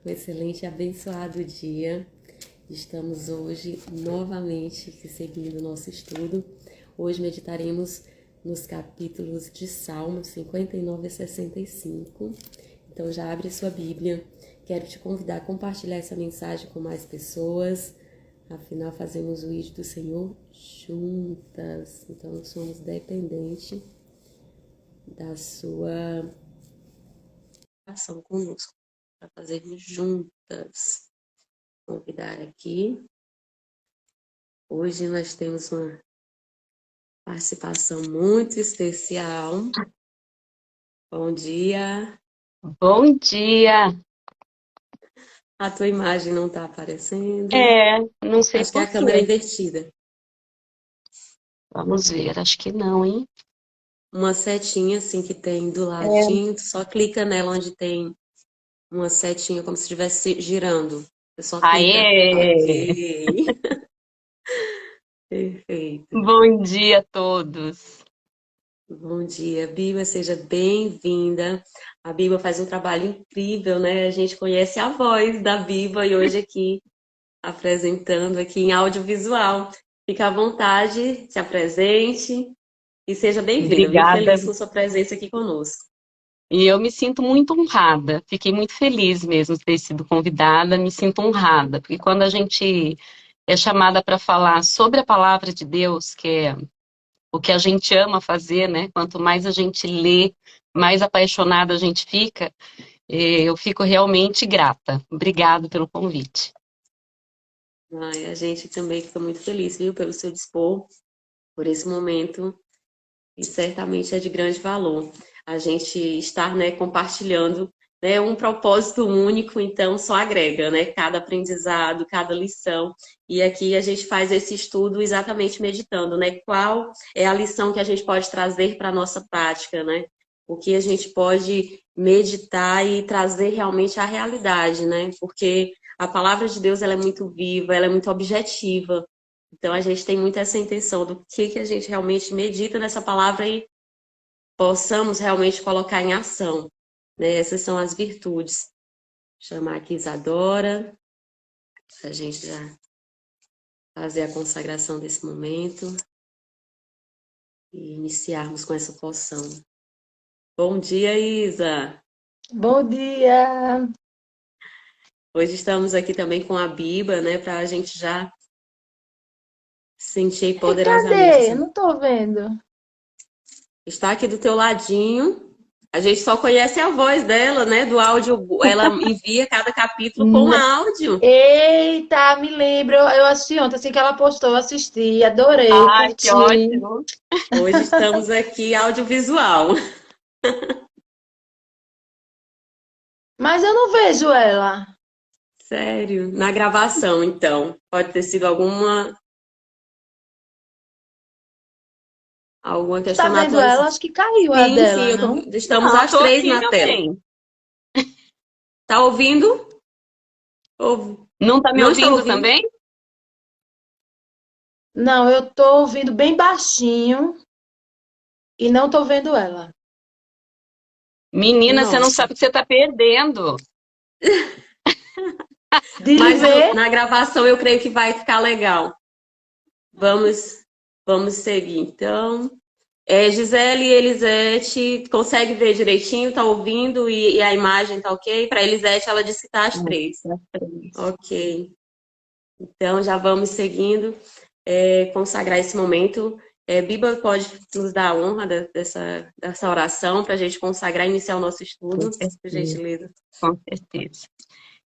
um excelente e abençoado dia. Estamos hoje novamente seguindo o nosso estudo. Hoje meditaremos nos capítulos de Salmos 59 a 65. Então já abre sua Bíblia. Quero te convidar a compartilhar essa mensagem com mais pessoas. Afinal, fazemos o ID do Senhor juntas. Então, nós somos dependentes da sua ação conosco, para fazermos juntas. Convidar aqui. Hoje nós temos uma participação muito especial. Bom dia. Bom dia. A tua imagem não está aparecendo. Não sei Acho que é por a câmera quê. invertida. Vamos ver, acho que não, hein? Uma setinha assim que tem do ladinho, tu só clica nela onde tem uma setinha como se estivesse girando. Você só clica. Aê! Ok. Perfeito. Bom dia a todos. Bom dia, Biba, seja bem-vinda. A Biba faz um trabalho incrível, né? A gente conhece a voz da Biba e hoje aqui apresentando aqui em audiovisual. Fica à vontade, se apresente e seja bem-vinda. Muito Obrigada. feliz com sua presença aqui conosco. E eu me sinto muito honrada. Fiquei muito feliz mesmo de ter sido convidada. Me sinto honrada, porque quando a gente é chamada para falar sobre a palavra de Deus, que é o que a gente ama fazer, né? Quanto mais a gente lê, mais apaixonada a gente fica. Eu fico realmente grata. Obrigado pelo convite. Ai, a gente também fica muito feliz, viu, pelo seu dispor, por esse momento, e certamente é de grande valor a gente estar, né, compartilhando, né, um propósito único, então só agrega, né, cada aprendizado, cada lição, e aqui a gente faz esse estudo exatamente meditando, né, qual é a lição que a gente pode trazer para a nossa prática, né, o que a gente pode meditar e trazer realmente à realidade, né, porque a palavra de Deus ela é muito viva, ela é muito objetiva, então a gente tem muito essa intenção do que a gente realmente medita nessa palavra e possamos realmente colocar em ação, né? Essas são as virtudes. Vou chamar aqui Isadora, para a gente já fazer a consagração desse momento e iniciarmos com essa poção. Bom dia, Isa! Bom dia! Hoje estamos aqui também com a Biba, né? Para a gente já sentir poderosamente. Cadê? Assim. Não tô vendo. Está aqui do teu ladinho. A gente só conhece a voz dela, né? Do áudio. Ela envia cada capítulo com áudio. Eita, me lembro. Eu assisti ontem, assim que ela postou, eu assisti, adorei, Ai, que curti. ótimo. Hoje estamos aqui audiovisual. Mas eu não vejo ela. Sério? Na gravação, então. Pode ter sido alguma questão Tá na vendo atualização. ela? Acho que caiu a Sim, sim, dela, não? estamos Não, as tô três aqui na tela. também. Tá ouvindo? Não tá me Não está ouvindo ouvindo? também? Não, eu tô ouvindo bem baixinho e não tô vendo ela. Menina, você não Nossa. sabe o que você tá perdendo. De lhe Mas ver? na gravação eu creio que vai ficar legal. Vamos seguir, então. Gisele e Elisete, consegue ver direitinho? Tá ouvindo e a imagem tá ok? Para Elisete, ela disse que tá às 3. Ok. Então, já vamos seguindo, consagrar esse momento. Biba pode nos dar a honra dessa oração para a gente consagrar e iniciar o nosso estudo, por gentileza. Com certeza.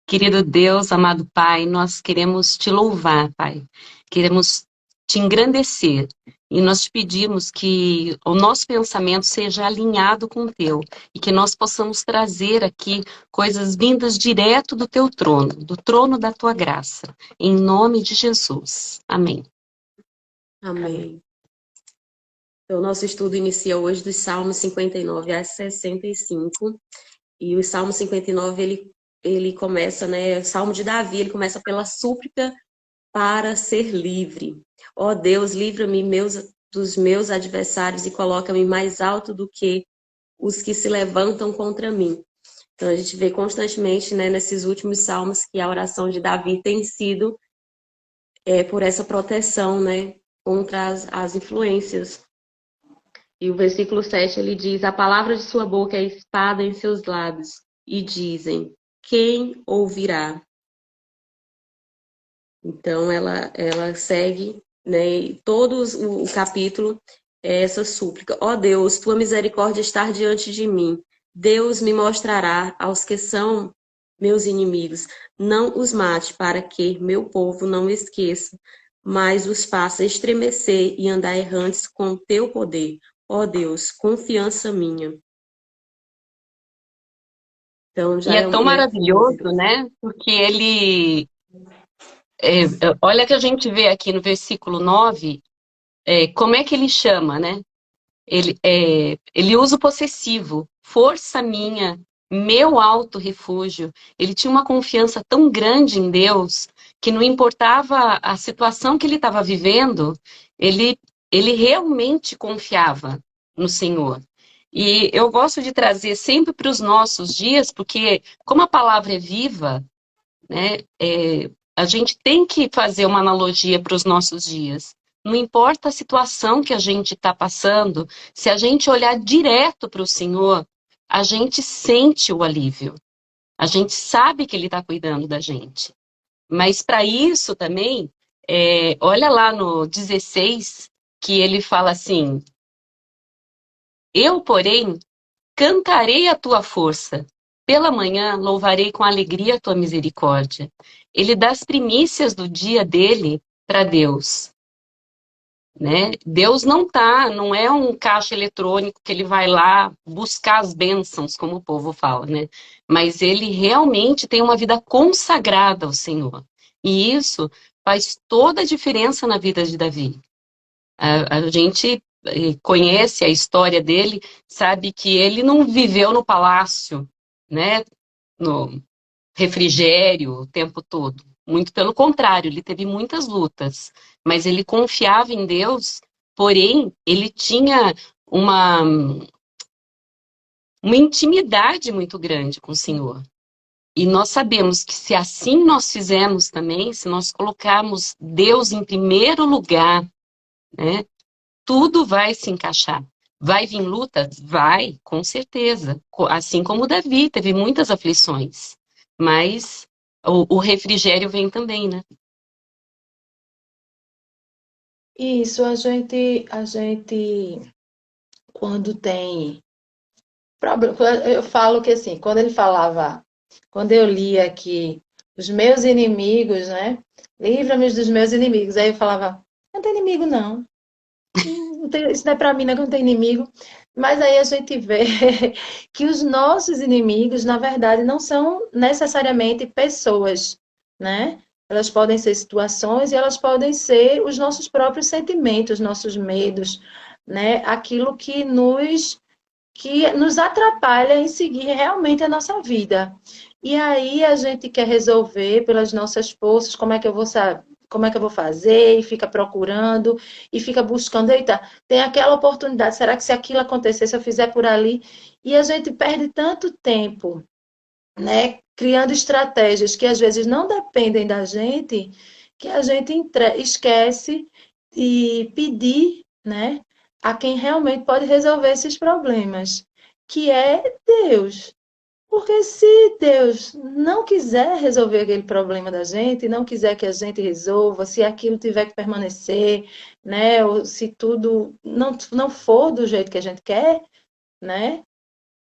Querido Deus, amado Pai, nós queremos te louvar, Pai. Queremos te engrandecer. E nós te pedimos que o nosso pensamento seja alinhado com o teu e que nós possamos trazer aqui coisas vindas direto do teu trono, do trono da tua graça. Em nome de Jesus. Amém. Amém. Então, o nosso estudo inicia hoje dos Salmos 59 a 65. E o Salmo 59, ele começa, né? O Salmo de Davi, ele começa pela súplica para ser livre. Ó Deus, livra-me dos meus adversários e coloca-me mais alto do que os que se levantam contra mim. Então a gente vê constantemente, né, nesses últimos salmos que a oração de Davi tem sido por essa proteção, né, contra as influências. E o versículo 7 ele diz: a palavra de sua boca é espada em seus lábios, e dizem: quem ouvirá? Então ela segue, né, todos o capítulo é essa súplica. Ó Deus, tua misericórdia está diante de mim. Deus me mostrará aos que são meus inimigos. Não os mate, para que meu povo não esqueça, mas os faça estremecer e andar errantes com teu poder. Ó Deus, confiança minha. Então já E é é, tão né? maravilhoso, né? Porque olha que a gente vê aqui no versículo 9, como é que ele chama, né? Ele usa o possessivo, força minha, meu alto refúgio. Ele tinha uma confiança tão grande em Deus que não importava a situação que ele estava vivendo, ele, ele realmente confiava no Senhor. E eu gosto de trazer sempre para os nossos dias, porque como a palavra é viva, né, a gente tem que fazer uma analogia para os nossos dias. Não importa a situação que a gente está passando, se a gente olhar direto para o Senhor, a gente sente o alívio. A gente sabe que Ele está cuidando da gente. Mas para isso também, olha lá no 16, que ele fala assim: eu, porém, cantarei a tua força. Pela manhã louvarei com alegria a tua misericórdia. Ele dá as primícias do dia dele para Deus, né? Deus não é um caixa eletrônico que ele vai lá buscar as bênçãos, como o povo fala, né? Mas ele realmente tem uma vida consagrada ao Senhor. E isso faz toda a diferença na vida de Davi. A gente conhece a história dele, sabe que ele não viveu no palácio, né, no refrigério o tempo todo. Muito pelo contrário, ele teve muitas lutas, mas ele confiava em Deus, porém, ele tinha uma, uma intimidade muito grande com o Senhor. E nós sabemos que se assim nós fizermos também, se nós colocarmos Deus em primeiro lugar, né, tudo vai se encaixar. Vai vir luta? Vai, com certeza. Assim como Davi, teve muitas aflições. Mas o refrigério vem também, né? Isso, a gente, quando tem problema, eu falo que assim, quando ele falava, quando eu lia aqui, os meus inimigos, né? Livra-me dos meus inimigos. Aí eu falava, não tem inimigo, não. Isso não é para mim, não, que não tem inimigo. Mas aí a gente vê que os nossos inimigos, na verdade, não são necessariamente pessoas, né? Elas podem ser situações e elas podem ser os nossos próprios sentimentos, nossos medos, né? Aquilo que nos atrapalha em seguir realmente a nossa vida. E aí a gente quer resolver pelas nossas forças, como é que eu vou saber, como é que eu vou fazer, e fica procurando, e fica buscando, eita, tem aquela oportunidade, será que se aquilo acontecer, se eu fizer por ali? E a gente perde tanto tempo, né, criando estratégias que às vezes não dependem da gente, que a gente esquece de pedir, né, a quem realmente pode resolver esses problemas, que é Deus. Porque se Deus não quiser resolver aquele problema da gente, não quiser que a gente resolva, se aquilo tiver que permanecer, né, ou se tudo não for do jeito que a gente quer, né,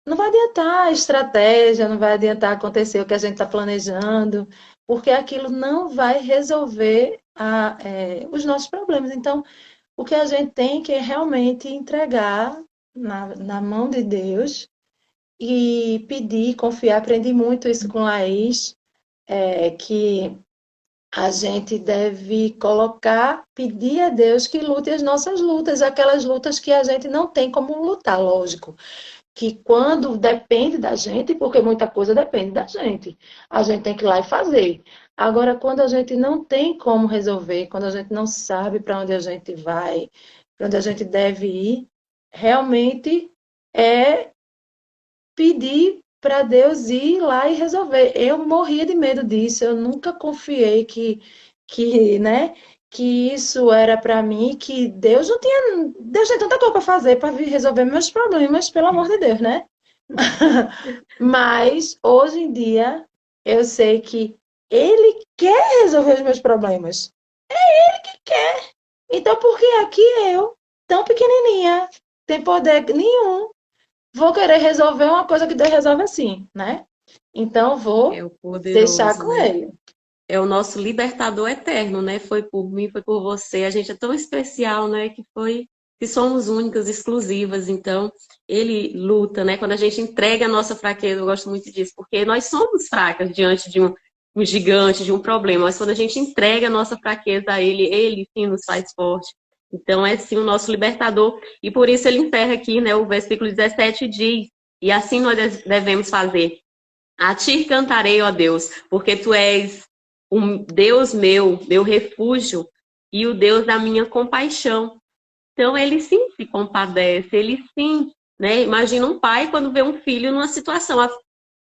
não vai adiantar a estratégia, não vai adiantar acontecer o que a gente está planejando, porque aquilo não vai resolver os nossos problemas. Então, o que a gente tem que é realmente entregar na mão de Deus e pedir, confiar. Aprendi muito isso com Laís, que a gente deve colocar, pedir a Deus que lute as nossas lutas, aquelas lutas que a gente não tem como lutar, lógico que quando depende da gente, porque muita coisa depende da gente tem que ir lá e fazer. Agora, quando a gente não tem como resolver, quando a gente não sabe para onde a gente vai, para onde a gente deve ir, realmente é pedir para Deus ir lá e resolver. Eu morria de medo disso, eu nunca confiei né, que isso era para mim, que Deus tem tanta coisa para fazer para vir resolver meus problemas, pelo amor de Deus, né? Mas hoje em dia eu sei que Ele quer resolver os meus problemas. Ele que quer. Então, por que aqui eu, tão pequenininha, sem poder nenhum, vou querer resolver uma coisa que Deus resolve assim, né? Então, vou É o deixar poderoso, com né? Ele. É o nosso libertador eterno, né? Foi por mim, foi por você. A gente é tão especial, né? Que somos únicas, exclusivas. Então, ele luta, né? Quando a gente entrega a nossa fraqueza, eu gosto muito disso, porque nós somos fracas diante de um gigante, de um problema. Mas quando a gente entrega a nossa fraqueza a ele sim nos faz forte. Então, é sim o nosso libertador. E por isso ele encerra aqui, né? O versículo 17 diz: e assim nós devemos fazer. A ti cantarei, ó Deus, porque tu és o Deus meu refúgio e o Deus da minha compaixão. Então, ele sim se compadece, ele sim, né? Imagina um pai quando vê um filho numa situação.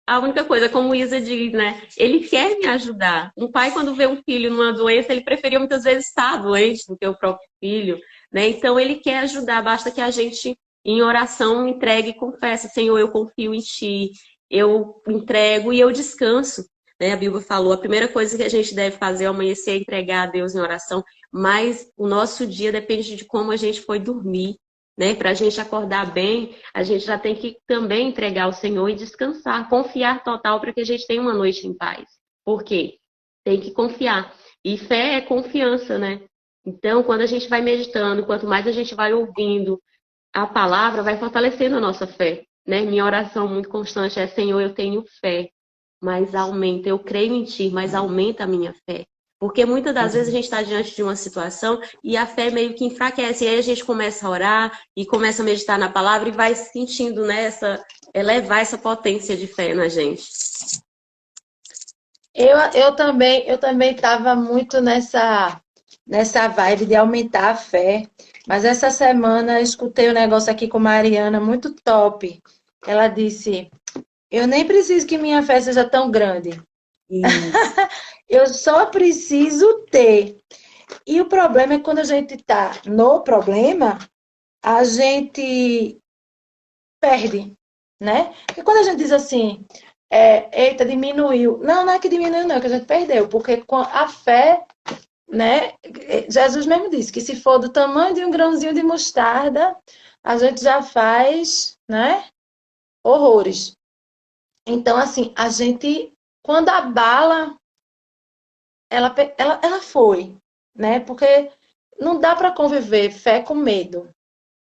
A única coisa, como Isa diz, né? Ele quer me ajudar. Um pai, quando vê um filho numa doença, ele preferia muitas vezes estar doente do que o próprio filho, né? Então, ele quer ajudar, basta que a gente, em oração, entregue e confesse: Senhor, eu confio em Ti, eu entrego e eu descanso. Né? A Bíblia falou, a primeira coisa que a gente deve fazer ao amanhecer é entregar a Deus em oração, mas o nosso dia depende de como a gente foi dormir. Né? Para a gente acordar bem, a gente já tem que também entregar ao Senhor e descansar, confiar total para que a gente tenha uma noite em paz. Por quê? Tem que confiar. E fé é confiança, né? Então, quando a gente vai meditando, quanto mais a gente vai ouvindo a palavra, vai fortalecendo a nossa fé. Né? Minha oração muito constante é: Senhor, eu tenho fé, mas aumenta, eu creio em Ti, mas aumenta a minha fé. Porque muitas das vezes a gente está diante de uma situação e a fé meio que enfraquece. E aí a gente começa a orar e começa a meditar na palavra e vai sentindo, né, elevar essa potência de fé na gente. Eu também estava muito nessa vibe de aumentar a fé. Mas essa semana eu escutei um negócio aqui com Mariana muito top. Ela disse: eu nem preciso que minha fé seja tão grande. Isso. Eu só preciso ter. E o problema é que quando a gente está no problema, a gente perde, né? Porque quando a gente diz assim, eita, diminuiu. Não, não é que diminuiu, não, é que a gente perdeu. Porque com a fé, né? Jesus mesmo disse que se for do tamanho de um grãozinho de mostarda, a gente já faz, né? Horrores. Então, assim, a gente, quando abala, ela foi, né? Porque não dá para conviver fé com medo,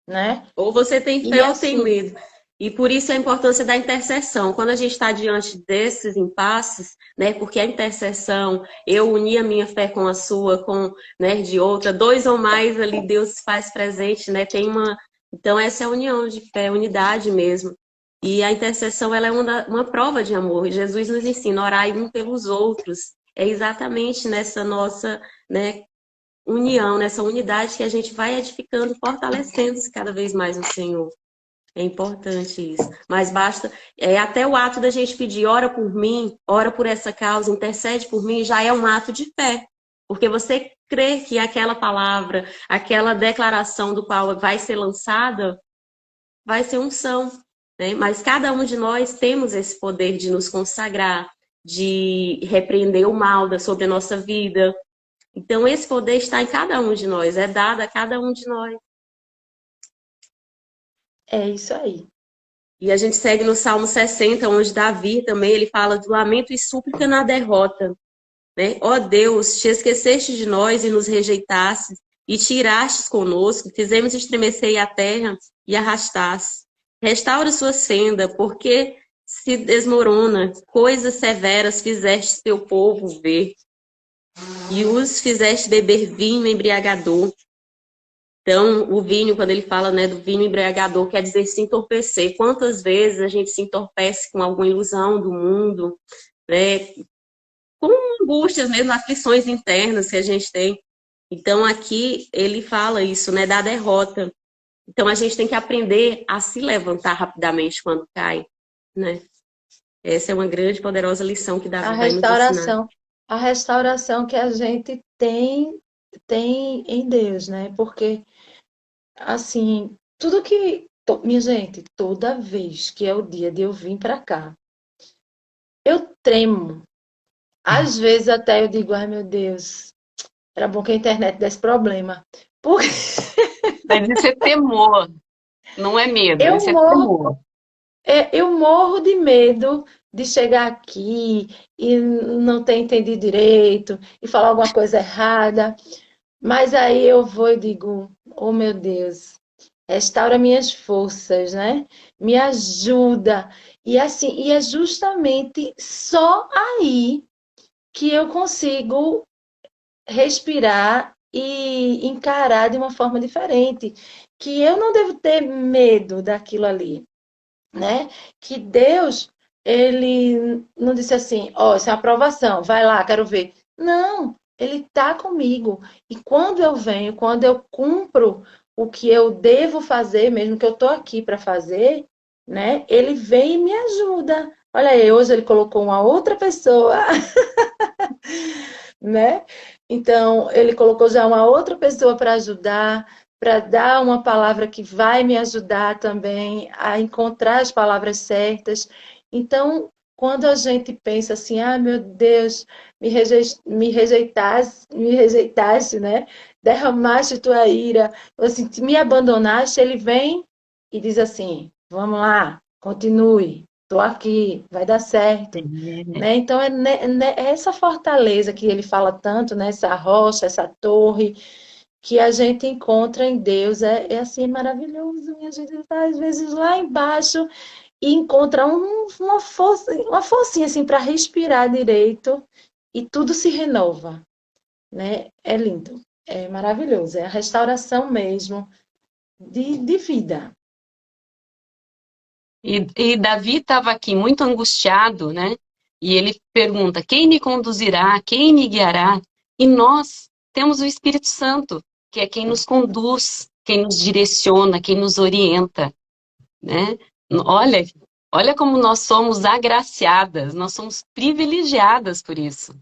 né? Ou você tem E fé ou tem assim, medo. E por isso a importância da intercessão. Quando a gente está diante desses impasses, né? Porque a intercessão, eu uni a minha fé com a sua, com, né, de outra, dois ou mais ali, Deus se faz presente, né? Então essa é a união de fé, unidade mesmo. E a intercessão, ela é uma prova de amor. Jesus nos ensina a orar um pelos outros. É exatamente nessa nossa, né, união, nessa unidade que a gente vai edificando, fortalecendo-se cada vez mais no Senhor. É importante isso. Mas basta, até o ato da gente pedir: ora por mim, ora por essa causa, intercede por mim, já é um ato de fé. Porque você crê que aquela palavra, aquela declaração do qual vai ser lançada, vai ser unção. Né? Mas cada um de nós temos esse poder de nos consagrar, de repreender o mal sobre a nossa vida. Então, esse poder está em cada um de nós, é dado a cada um de nós. é isso aí. E a gente segue no Salmo 60, onde Davi também ele fala do lamento e súplica na derrota. Né? Ó Deus, te esqueceste de nós e nos rejeitastes, e tirastes conosco, fizemos estremecer a terra e arrastaste. Restaura sua senda, porque se desmorona, coisas severas fizeste teu povo ver, e os fizeste beber vinho embriagador. Então, o vinho, quando ele fala, né, do vinho embriagador, quer dizer se entorpecer. Quantas vezes a gente se entorpece com alguma ilusão do mundo, né, com angústias mesmo, aflições internas que a gente tem. Então, aqui ele fala isso, né, da derrota. Então, a gente tem que aprender a se levantar rapidamente quando cai, né? Essa é uma grande, poderosa lição que A Davi vai nos ensinar. restauração, a restauração que a gente tem em Deus, né? Porque assim, minha gente, toda vez que é o dia de eu vir para cá, eu tremo. Às vezes até eu digo, ai meu Deus, era bom que a internet desse problema. Porque Mas isso é temor, não é medo, eu isso é morro, temor. eu morro de medo de chegar aqui e não ter entendido direito e falar alguma coisa errada. Mas aí eu vou e digo, oh meu Deus, restaura minhas forças, né? Me ajuda. E assim, e é justamente só aí que eu consigo respirar e encarar de uma forma diferente, que eu não devo ter medo daquilo ali, né? Que Deus, ele não disse assim, ó, isso é uma aprovação, vai lá, quero ver. Não, ele está comigo. E quando eu venho, quando eu cumpro o que eu devo fazer, mesmo que eu estou aqui para fazer, né? Ele vem e me ajuda. Olha aí, hoje ele colocou uma outra pessoa, né? Então, ele colocou já uma outra pessoa para ajudar, para dar uma palavra que vai me ajudar também a encontrar as palavras certas. Então, quando a gente pensa assim, ah, meu Deus, me rejeitaste, né? Derramaste tua ira, assim, me abandonaste, ele vem e diz assim, vamos lá, continue, estou aqui, vai dar certo, né? Então, é essa fortaleza que ele fala tanto, né? Essa rocha, essa torre, que a gente encontra em Deus, é assim maravilhoso. E a gente está, às vezes, lá embaixo e encontra uma forcinha assim, para respirar direito e tudo se renova, né? É lindo, é maravilhoso, é a restauração mesmo de vida. E Davi estava aqui muito angustiado, né? E ele pergunta: quem me conduzirá? Quem me guiará? E nós temos o Espírito Santo, que é quem nos conduz, quem nos direciona, quem nos orienta, né? Olha, olha como nós somos agraciadas, nós somos privilegiadas por isso.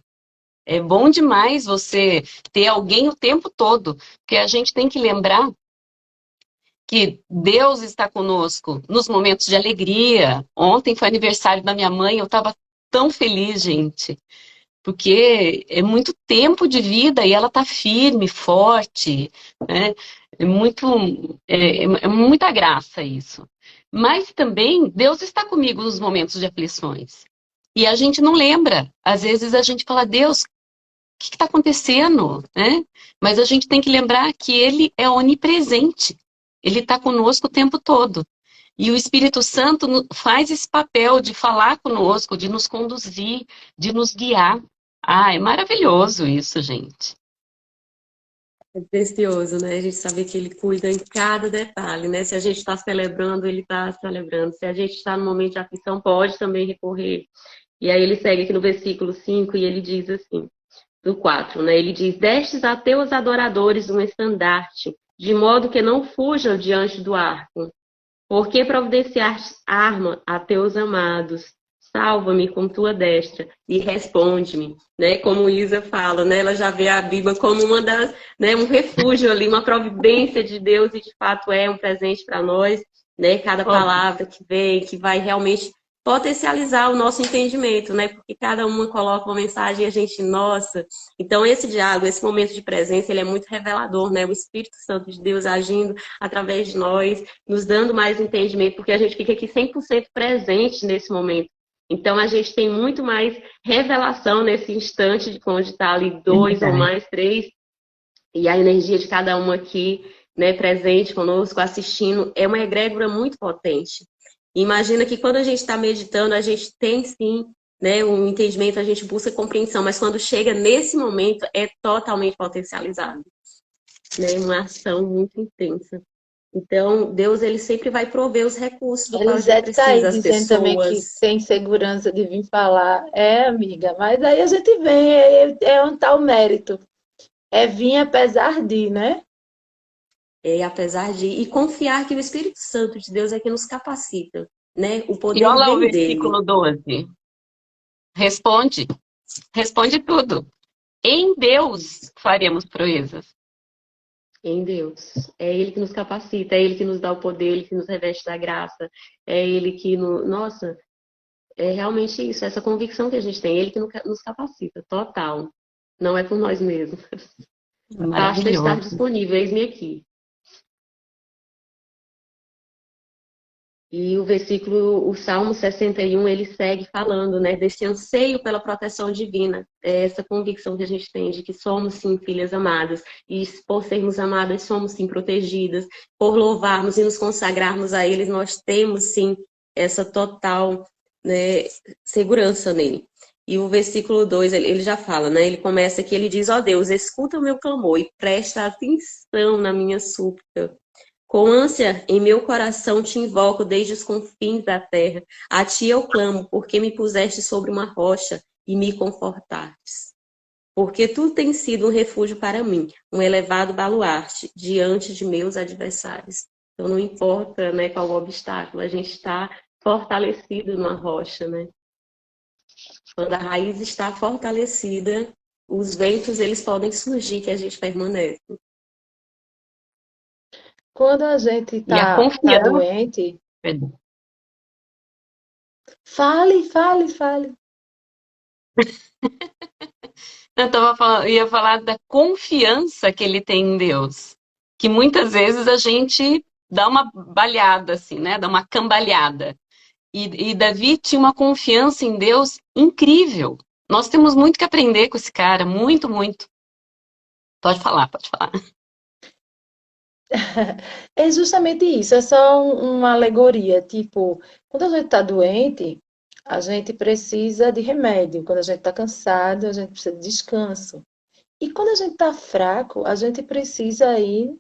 É bom demais você ter alguém o tempo todo, porque a gente tem que lembrar que Deus está conosco nos momentos de alegria. Ontem foi aniversário da minha mãe, eu estava tão feliz, gente, porque é muito tempo de vida e ela está firme, forte, né? É muito, é muita graça isso. Mas também Deus está comigo nos momentos de aflições. E a gente não lembra. Às vezes a gente fala, Deus, o que está acontecendo, né? Mas a gente tem que lembrar que Ele é onipresente. Ele está conosco o tempo todo. E o Espírito Santo faz esse papel de falar conosco, de nos conduzir, de nos guiar. Ah, é maravilhoso isso, gente. É precioso, né? A gente saber que ele cuida em cada detalhe, né? Se a gente está celebrando, ele está celebrando. Se a gente está no momento de aflição, pode também recorrer. E aí ele segue aqui no versículo 5 e ele diz assim, do 4, né? Ele diz, destes a teus adoradores um estandarte, de modo que não fujam diante do arco. Por que providenciaste arma a teus amados? Salva-me com tua destra e responde-me, né? Como Isa fala, né? Ela já vê a Bíblia como uma das, né? Um refúgio ali, uma providência de Deus e de fato é um presente para nós, né? Cada palavra que vem, que vai realmente potencializar o nosso entendimento, né? Porque cada uma coloca uma mensagem e a gente, nossa. Então esse diálogo, esse momento de presença, ele é muito revelador, né? O Espírito Santo de Deus agindo através de nós, nos dando mais entendimento, porque a gente fica aqui 100% presente nesse momento. Então, a gente tem muito mais revelação nesse instante, de onde está ali dois ou mais, três, e a energia de cada um aqui, né, presente conosco, assistindo, é uma egrégora muito potente. Imagina que quando a gente está meditando, a gente tem sim, né, um entendimento, a gente busca compreensão, mas quando chega nesse momento, é totalmente potencializado, né, uma ação muito intensa. Então, Deus, ele sempre vai prover os recursos do qual a gente Elisete está aí precisa, as dizendo também que pessoas. tem segurança de vir falar. É, amiga, mas aí a gente vem, é um tal mérito. É vir apesar de, né? Apesar de... E confiar que o Espírito Santo de Deus é que nos capacita. né? O E poder olha lá o vem dele. versículo 12. Responde. Responde tudo. Em Deus faremos proezas. Em Deus. É Ele que nos capacita, é Ele que nos dá o poder, Ele que nos reveste da graça, é Ele que nos. Nossa, é realmente isso, essa convicção que a gente tem, Ele que nos capacita, total. Não é por nós mesmos. Basta estar Maravilhoso. disponível, eis-me aqui. E o versículo, o Salmo 61, ele segue falando, né, desse anseio pela proteção divina, essa convicção que a gente tem de que somos, sim, filhas amadas, e por sermos amadas, somos, sim, protegidas, por louvarmos e nos consagrarmos a Ele, nós temos, sim, essa total, né, segurança nele. E o versículo 2, ele já fala, né, ele começa aqui, ele diz, ó Deus, escuta o meu clamor e presta atenção na minha súplica. Com ânsia em meu coração te invoco desde os confins da terra. A ti eu clamo, porque me puseste sobre uma rocha e me confortastes. Porque tu tens sido um refúgio para mim, um elevado baluarte diante de meus adversários. Então não importa, né, qual o obstáculo, a gente está fortalecido numa rocha, né? Quando a raiz está fortalecida, os ventos eles podem surgir que a gente permanece. Quando a gente E a tá confiança. doente, Perdão. fale. Ia falar da confiança que ele tem em Deus. Que muitas vezes a gente dá uma balhada, assim, né? Dá uma cambalhada. E Davi tinha uma confiança em Deus incrível. Nós temos muito que aprender com esse cara, muito, muito. Pode falar, pode falar. É justamente isso, é só uma alegoria. Tipo, quando a gente está doente, a gente precisa de remédio. Quando a gente está cansado, a gente precisa de descanso. E quando a gente está fraco, a gente precisa ir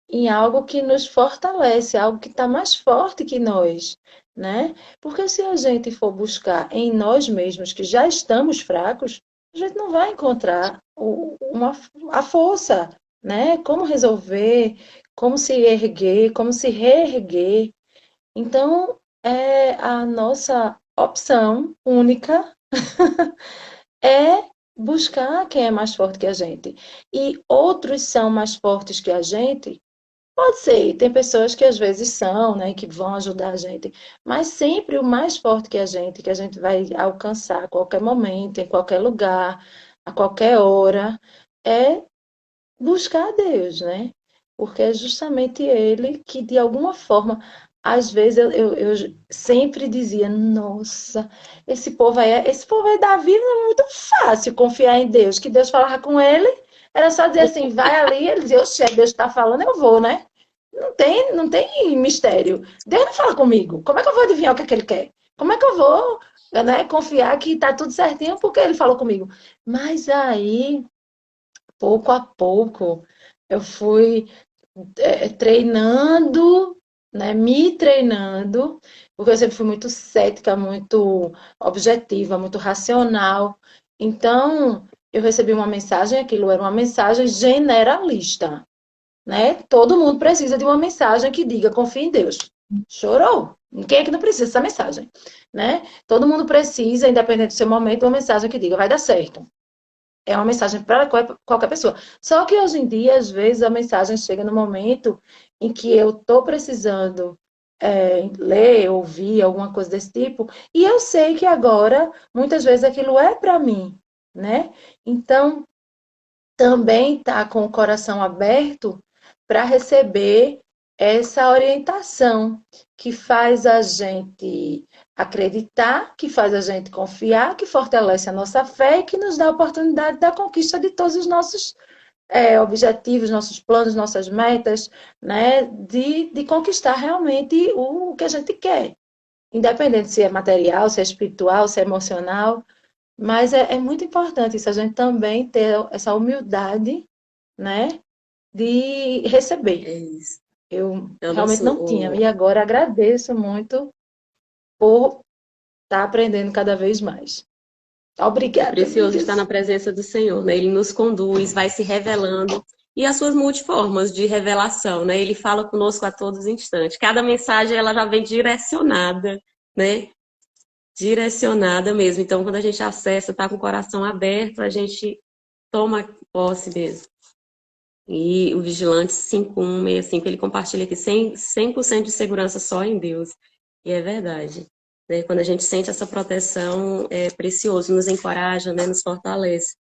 em algo que nos fortalece, algo que está mais forte que nós, né? Porque se a gente for buscar em nós mesmos, que já estamos fracos, a gente não vai encontrar a força, né? Como resolver, como se erguer, como se reerguer. Então, é a nossa opção única é buscar quem é mais forte que a gente. E outros são mais fortes que a gente. Pode ser, tem pessoas que às vezes são, né, que vão ajudar a gente, mas sempre o mais forte que a gente vai alcançar a qualquer momento, em qualquer lugar, a qualquer hora, é buscar a Deus, né? Porque é justamente Ele que, de alguma forma, às vezes eu sempre dizia, nossa, esse povo aí da vida é muito fácil confiar em Deus, que Deus falava com ele, era só dizer assim, vai ali, ele dizia, oxe, Deus está falando, eu vou, né? Não tem mistério. Deus não fala comigo. Como é que eu vou adivinhar o que é que ele quer? Como é que eu vou, né, confiar que está tudo certinho porque ele falou comigo? Mas aí, pouco a pouco, eu fui treinando, né, me treinando, porque eu sempre fui muito cética, muito objetiva, muito racional. Então, eu recebi uma mensagem, aquilo era uma mensagem generalista, né? Todo mundo precisa de uma mensagem que diga confia em Deus. Chorou. Quem é que não precisa dessa mensagem, né? Todo mundo precisa, independente do seu momento, uma mensagem que diga vai dar certo. É uma mensagem para qualquer pessoa. Só que hoje em dia, às vezes, a mensagem chega no momento em que eu estou precisando ler, ouvir, alguma coisa desse tipo, e eu sei que agora, muitas vezes, aquilo é para mim, né? Então, também tá com o coração aberto para receber essa orientação que faz a gente acreditar, que faz a gente confiar, que fortalece a nossa fé e que nos dá a oportunidade da conquista de todos os nossos objetivos, nossos planos, nossas metas, né? De conquistar realmente o que a gente quer. Independente se é material, se é espiritual, se é emocional, mas é muito importante isso, a gente também ter essa humildade, né, de receber. É isso. Eu É o realmente nosso, não tinha, e agora agradeço muito por estar aprendendo cada vez mais. é Obrigada, precioso estar amigas. na presença do Senhor, né? Ele nos conduz, vai se revelando e as suas multiformas de revelação, né? Ele fala conosco a todos os instantes. Cada mensagem, ela já vem direcionada, né? Direcionada mesmo. Então, quando a gente acessa, tá com o coração aberto, a gente toma posse mesmo. E o Vigilante 5165, ele compartilha aqui 100% de segurança só em Deus. E é verdade. Né? Quando a gente sente essa proteção, é precioso, nos encoraja, né? Nos fortalece.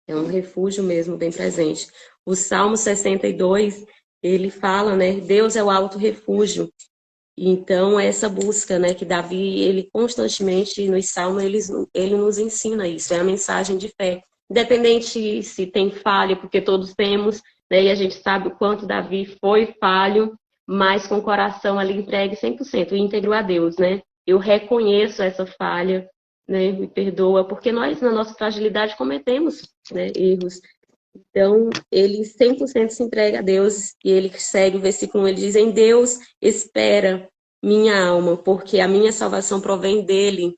É um refúgio mesmo bem presente. O Salmo 62, ele fala, né? Deus é o alto refúgio. Então, essa busca, né, que Davi, ele constantemente, nos Salmos, ele nos ensina isso, é a mensagem de fé. Independente se tem falha, porque todos temos, né, e a gente sabe o quanto Davi foi falho, mas com o coração ali entregue 100%, íntegro a Deus, né? Eu reconheço essa falha, né, me perdoa, porque nós, na nossa fragilidade, cometemos, né, erros. Então, ele 100% se entrega a Deus e ele segue o versículo 1, ele diz, em Deus espera minha alma, porque a minha salvação provém dele.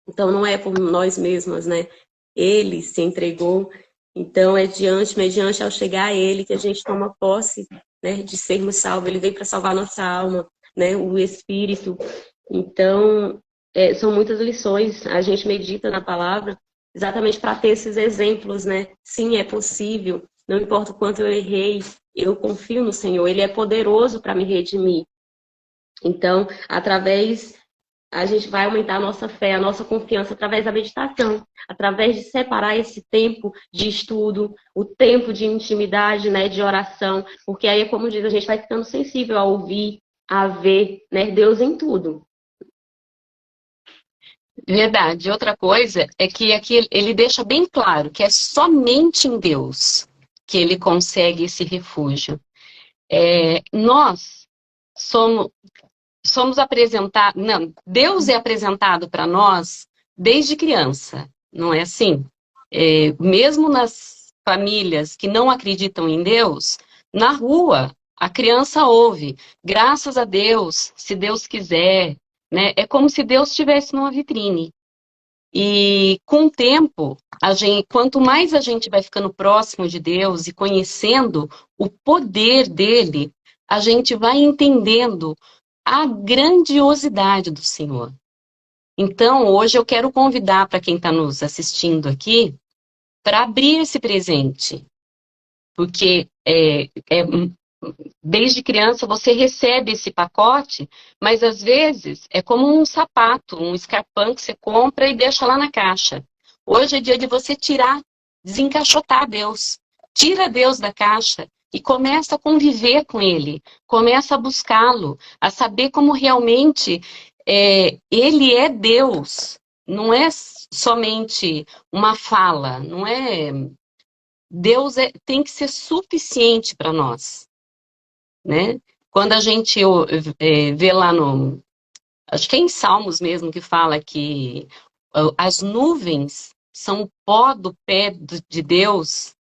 Então, não é por nós mesmas, né? Ele se entregou. Então, é mediante ao chegar a ele que a gente toma posse, né, de sermos salvos. Ele veio para salvar nossa alma, né? O Espírito. Então, são muitas lições. A gente medita na palavra exatamente para ter esses exemplos, né? Sim, é possível. Não importa o quanto eu errei, eu confio no Senhor. Ele é poderoso para me redimir. Então, a gente vai aumentar a nossa fé, a nossa confiança através da meditação, através de separar esse tempo de estudo, o tempo de intimidade, né, de oração, porque aí, como diz, a gente vai ficando sensível a ouvir, a ver, né, Deus em tudo. Verdade. Outra coisa é que aqui ele deixa bem claro que é somente em Deus que ele consegue esse refúgio. Nós somos apresentados, não, Deus é apresentado para nós desde criança, não é assim? Mesmo nas famílias que não acreditam em Deus, na rua a criança ouve, graças a Deus, se Deus quiser, né? É como se Deus estivesse numa vitrine. E com o tempo, quanto mais a gente vai ficando próximo de Deus e conhecendo o poder dele, a gente vai entendendo a grandiosidade do Senhor. Então, hoje eu quero convidar para quem está nos assistindo aqui para abrir esse presente, porque desde criança você recebe esse pacote, mas às vezes é como um sapato, um escarpão que você compra e deixa lá na caixa. Hoje é dia de você tirar, desencaixotar Deus. Tira Deus da caixa e começa a conviver com Ele. Começa a buscá-lo, a saber como realmente Ele é Deus. Não é somente uma fala, não é... Deus tem que ser suficiente para nós. Né? Quando a gente vê lá acho que é em Salmos mesmo que fala que as nuvens são o pó do pé de Deus,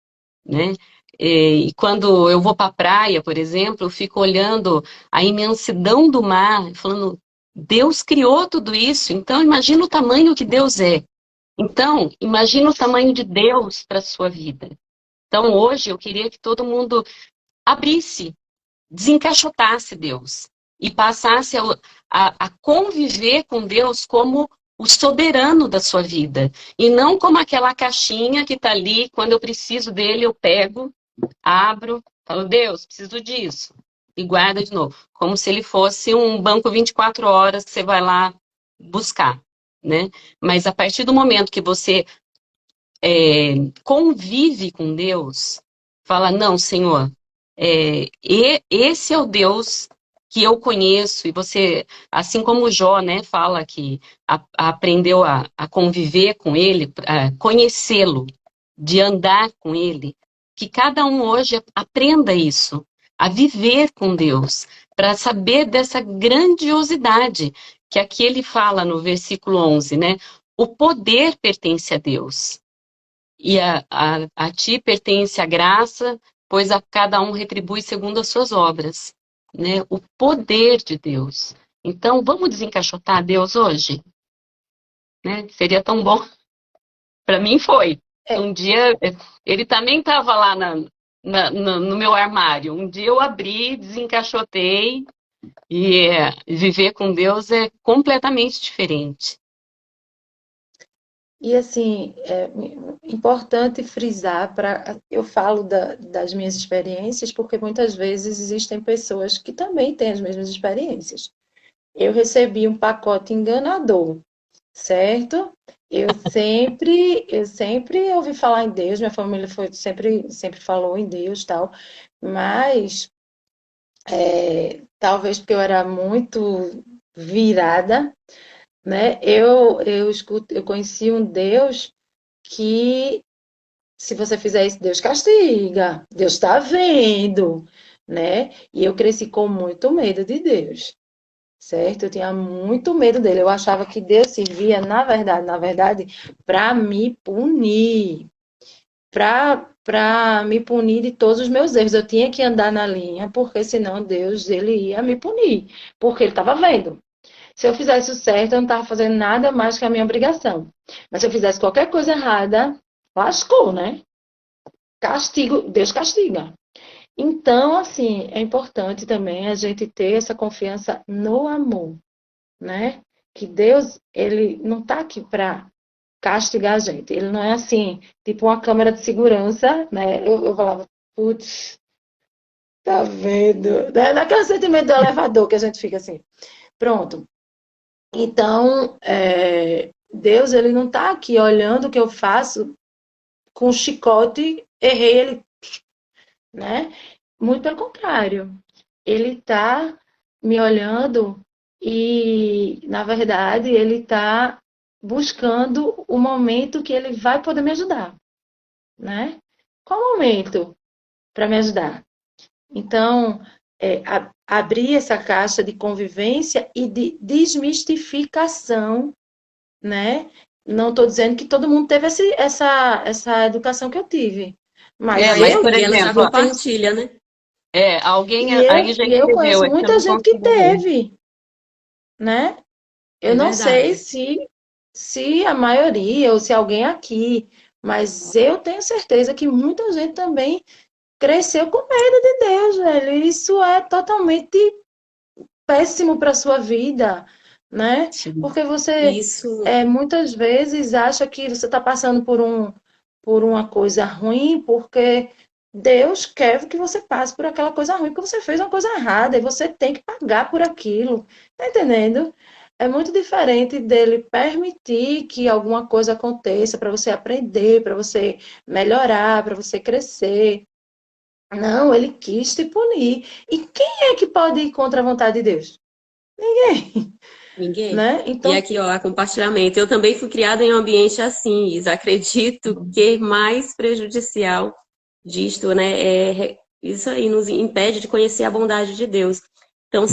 né? E quando eu vou para a praia, por exemplo, eu fico olhando a imensidão do mar, falando, Deus criou tudo isso, então imagina o tamanho que Deus é. Então, imagina o tamanho de Deus para a sua vida. Então, hoje, eu queria que todo mundo abrisse, desencaixotasse Deus e passasse a conviver com Deus como o soberano da sua vida. E não como aquela caixinha que está ali, quando eu preciso dele, eu pego, abro, falo, Deus, preciso disso. E guarda de novo. Como se ele fosse um banco 24 horas que você vai lá buscar. Né? Mas a partir do momento que você convive com Deus, fala, não, Senhor, esse é o Deus que eu conheço, e você, assim como o Jó, né, fala que aprendeu a conviver com ele, a conhecê-lo, de andar com ele, que cada um hoje aprenda isso, a viver com Deus, para saber dessa grandiosidade, que aqui ele fala no versículo 11, né, o poder pertence a Deus, e a ti pertence a graça, pois a cada um retribui segundo as suas obras, né? O poder de Deus. Então, vamos desencaixotar Deus hoje? Né? Seria tão bom. Para mim foi. Um dia, ele também estava lá no meu armário. Um dia eu abri, desencaixotei, e viver com Deus é completamente diferente. E assim, é importante frisar, eu falo das minhas experiências, porque muitas vezes existem pessoas que também têm as mesmas experiências. Eu recebi um pacote enganador, certo? Eu sempre ouvi falar em Deus, minha família sempre falou em Deus, tal, mas talvez porque eu era muito virada, né? Eu conheci um Deus que, se você fizer isso, Deus castiga, Deus está vendo, né? E eu cresci com muito medo de Deus, certo? Eu tinha muito medo dele. Eu achava que Deus servia, na verdade, para me punir, para me punir de todos os meus erros. Eu tinha que andar na linha, porque senão Deus ele ia me punir, porque ele estava vendo. Se eu fizesse o certo, eu não estava fazendo nada mais que a minha obrigação. Mas se eu fizesse qualquer coisa errada, lascou, né? Castigo, Deus castiga. Então, assim, é importante também a gente ter essa confiança no amor, né? Que Deus, ele não está aqui para castigar a gente. Ele não é assim, tipo uma câmera de segurança, né? Eu falava, putz, tá vendo? Daquele sentimento do elevador que a gente fica assim. Pronto. Então, Deus, ele não está aqui olhando o que eu faço com chicote, errei ele, né? Muito pelo contrário. Ele está me olhando e, na verdade, ele está buscando o momento que ele vai poder me ajudar, né? Qual momento para me ajudar? Então, abrir essa caixa de convivência e de desmistificação, né? Não estou dizendo que todo mundo teve essa educação que eu tive, mas Mas, eu por E ela já exemplo, compartilha, né? alguém e eu, aí já e eu escreveu, conheço é que eu muita não gente que consigo teve, né? Eu É não sei verdade. se a maioria ou se alguém aqui, mas eu tenho certeza que muita gente também cresceu com medo de Deus, velho. Isso é totalmente péssimo para a sua vida, né? ver. Porque você Isso, muitas vezes acha que você está passando por uma coisa ruim, porque Deus quer que você passe por aquela coisa ruim, porque você fez uma coisa errada e você tem que pagar por aquilo. Tá entendendo? É muito diferente dele permitir que alguma coisa aconteça para você aprender, para você melhorar, para você crescer. Não, ele quis te punir. E quem é que pode ir contra a vontade de Deus? Ninguém, ninguém. né? E Então, aqui, ó, a compartilhamento. Eu também fui criada em um ambiente assim, Isa. Acredito que mais prejudicial disto, né, isso aí nos impede de conhecer a bondade de Deus. Então,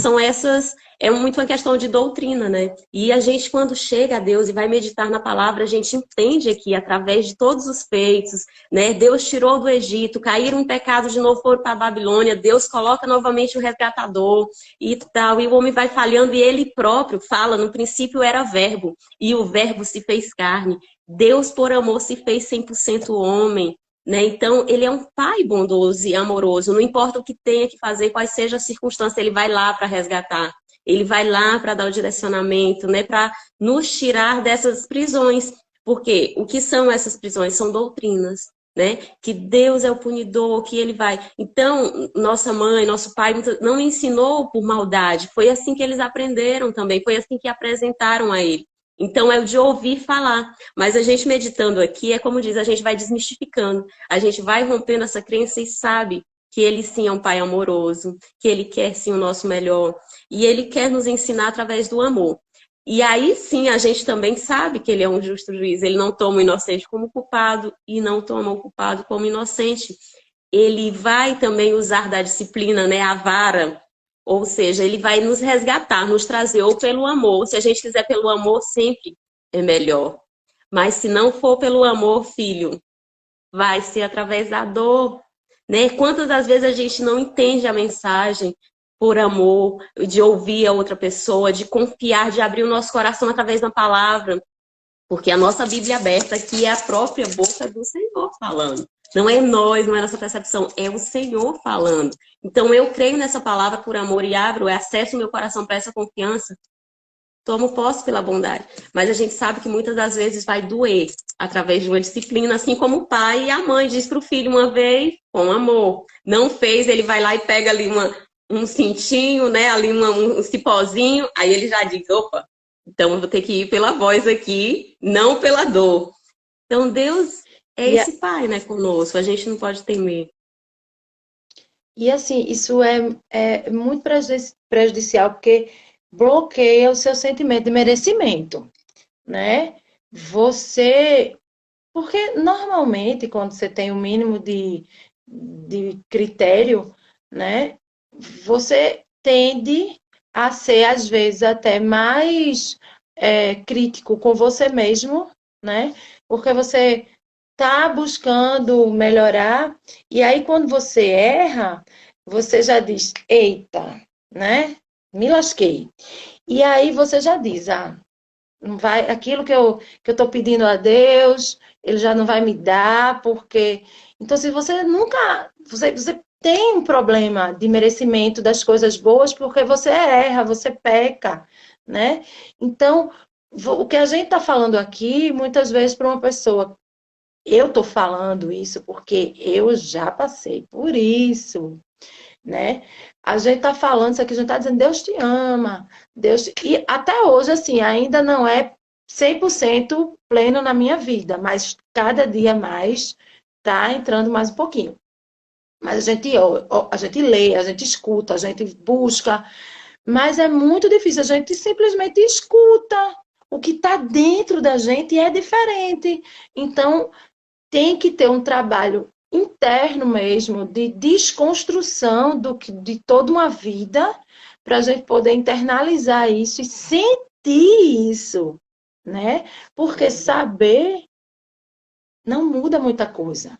é muito uma questão de doutrina, né? E a gente, quando chega a Deus e vai meditar na palavra, a gente entende aqui, através de todos os feitos, né? Deus tirou do Egito, caíram em pecado, de novo foram para a Babilônia, Deus coloca novamente o resgatador e tal, e o homem vai falhando, e ele próprio fala, no princípio era verbo, e o verbo se fez carne. Deus, por amor, se fez 100% homem, né? Então, ele é um pai bondoso e amoroso. Não importa o que tenha que fazer, quais sejam as circunstâncias, ele vai lá para resgatar. Ele vai lá para dar o direcionamento, né? Para nos tirar dessas prisões. Porque o que são essas prisões? São doutrinas, né? Que Deus é o punidor, que ele vai. Então, nossa mãe, nosso pai não ensinou por maldade. Foi assim que eles aprenderam também. Foi assim que apresentaram a ele. Então, é o de ouvir falar. Mas a gente meditando aqui, é como diz, a gente vai desmistificando. A gente vai rompendo essa crença e sabe que ele sim é um pai amoroso, que ele quer sim o nosso melhor. E ele quer nos ensinar através do amor. E aí sim, a gente também sabe que ele é um justo juiz. Ele não toma o inocente como culpado e não toma o culpado como inocente. Ele vai também usar da disciplina, né, a vara, ou seja, ele vai nos resgatar, nos trazer ou pelo amor. Se a gente quiser pelo amor, sempre é melhor. Mas se não for pelo amor, filho, vai ser através da dor, né? Quantas das vezes a gente não entende a mensagem por amor, de ouvir a outra pessoa, de confiar, de abrir o nosso coração através da palavra, porque a nossa Bíblia aberta aqui é a própria boca do Senhor falando. Não é nós, não é nossa percepção, é o Senhor falando. Então eu creio nessa palavra por amor e abro, acesso meu coração para essa confiança, tomo posse pela bondade. Mas a gente sabe que muitas das vezes vai doer através de uma disciplina, assim como o pai e a mãe diz para o filho uma vez, com amor. Não fez, ele vai lá e pega ali um cintinho, né? Ali um cipózinho, aí ele já diz, opa, então eu vou ter que ir pela voz aqui, não pela dor. Então Deus é E, esse pai, né, conosco, a gente não pode temer. e assim, isso é muito prejudicial, porque bloqueia o seu sentimento de merecimento, né? Você. Porque normalmente, quando você tem o mínimo de critério, né? Você tende a ser, às vezes, até mais crítico com você mesmo, né? Porque você tá buscando melhorar, e aí quando você erra, você já diz, eita, né? Me lasquei. E aí você já diz, não vai, aquilo que eu estou pedindo a Deus, ele já não vai me dar, porque. Então, se você nunca. Você tem um problema de merecimento das coisas boas, porque você erra, você peca, né? Então, o que a gente está falando aqui, muitas vezes, para uma pessoa. Eu estou falando isso porque eu já passei por isso, né? A gente está falando isso aqui, a gente está dizendo, Deus te ama, Deus te... E até hoje, assim, ainda não é 100% pleno na minha vida, mas cada dia mais está entrando mais um pouquinho. Mas a gente lê, a gente escuta, a gente busca, mas é muito difícil, a gente simplesmente escuta. O que está dentro da gente é diferente. Então, tem que ter um trabalho interno mesmo, de desconstrução de toda uma vida, para a gente poder internalizar isso e sentir isso, né? Porque saber não muda muita coisa.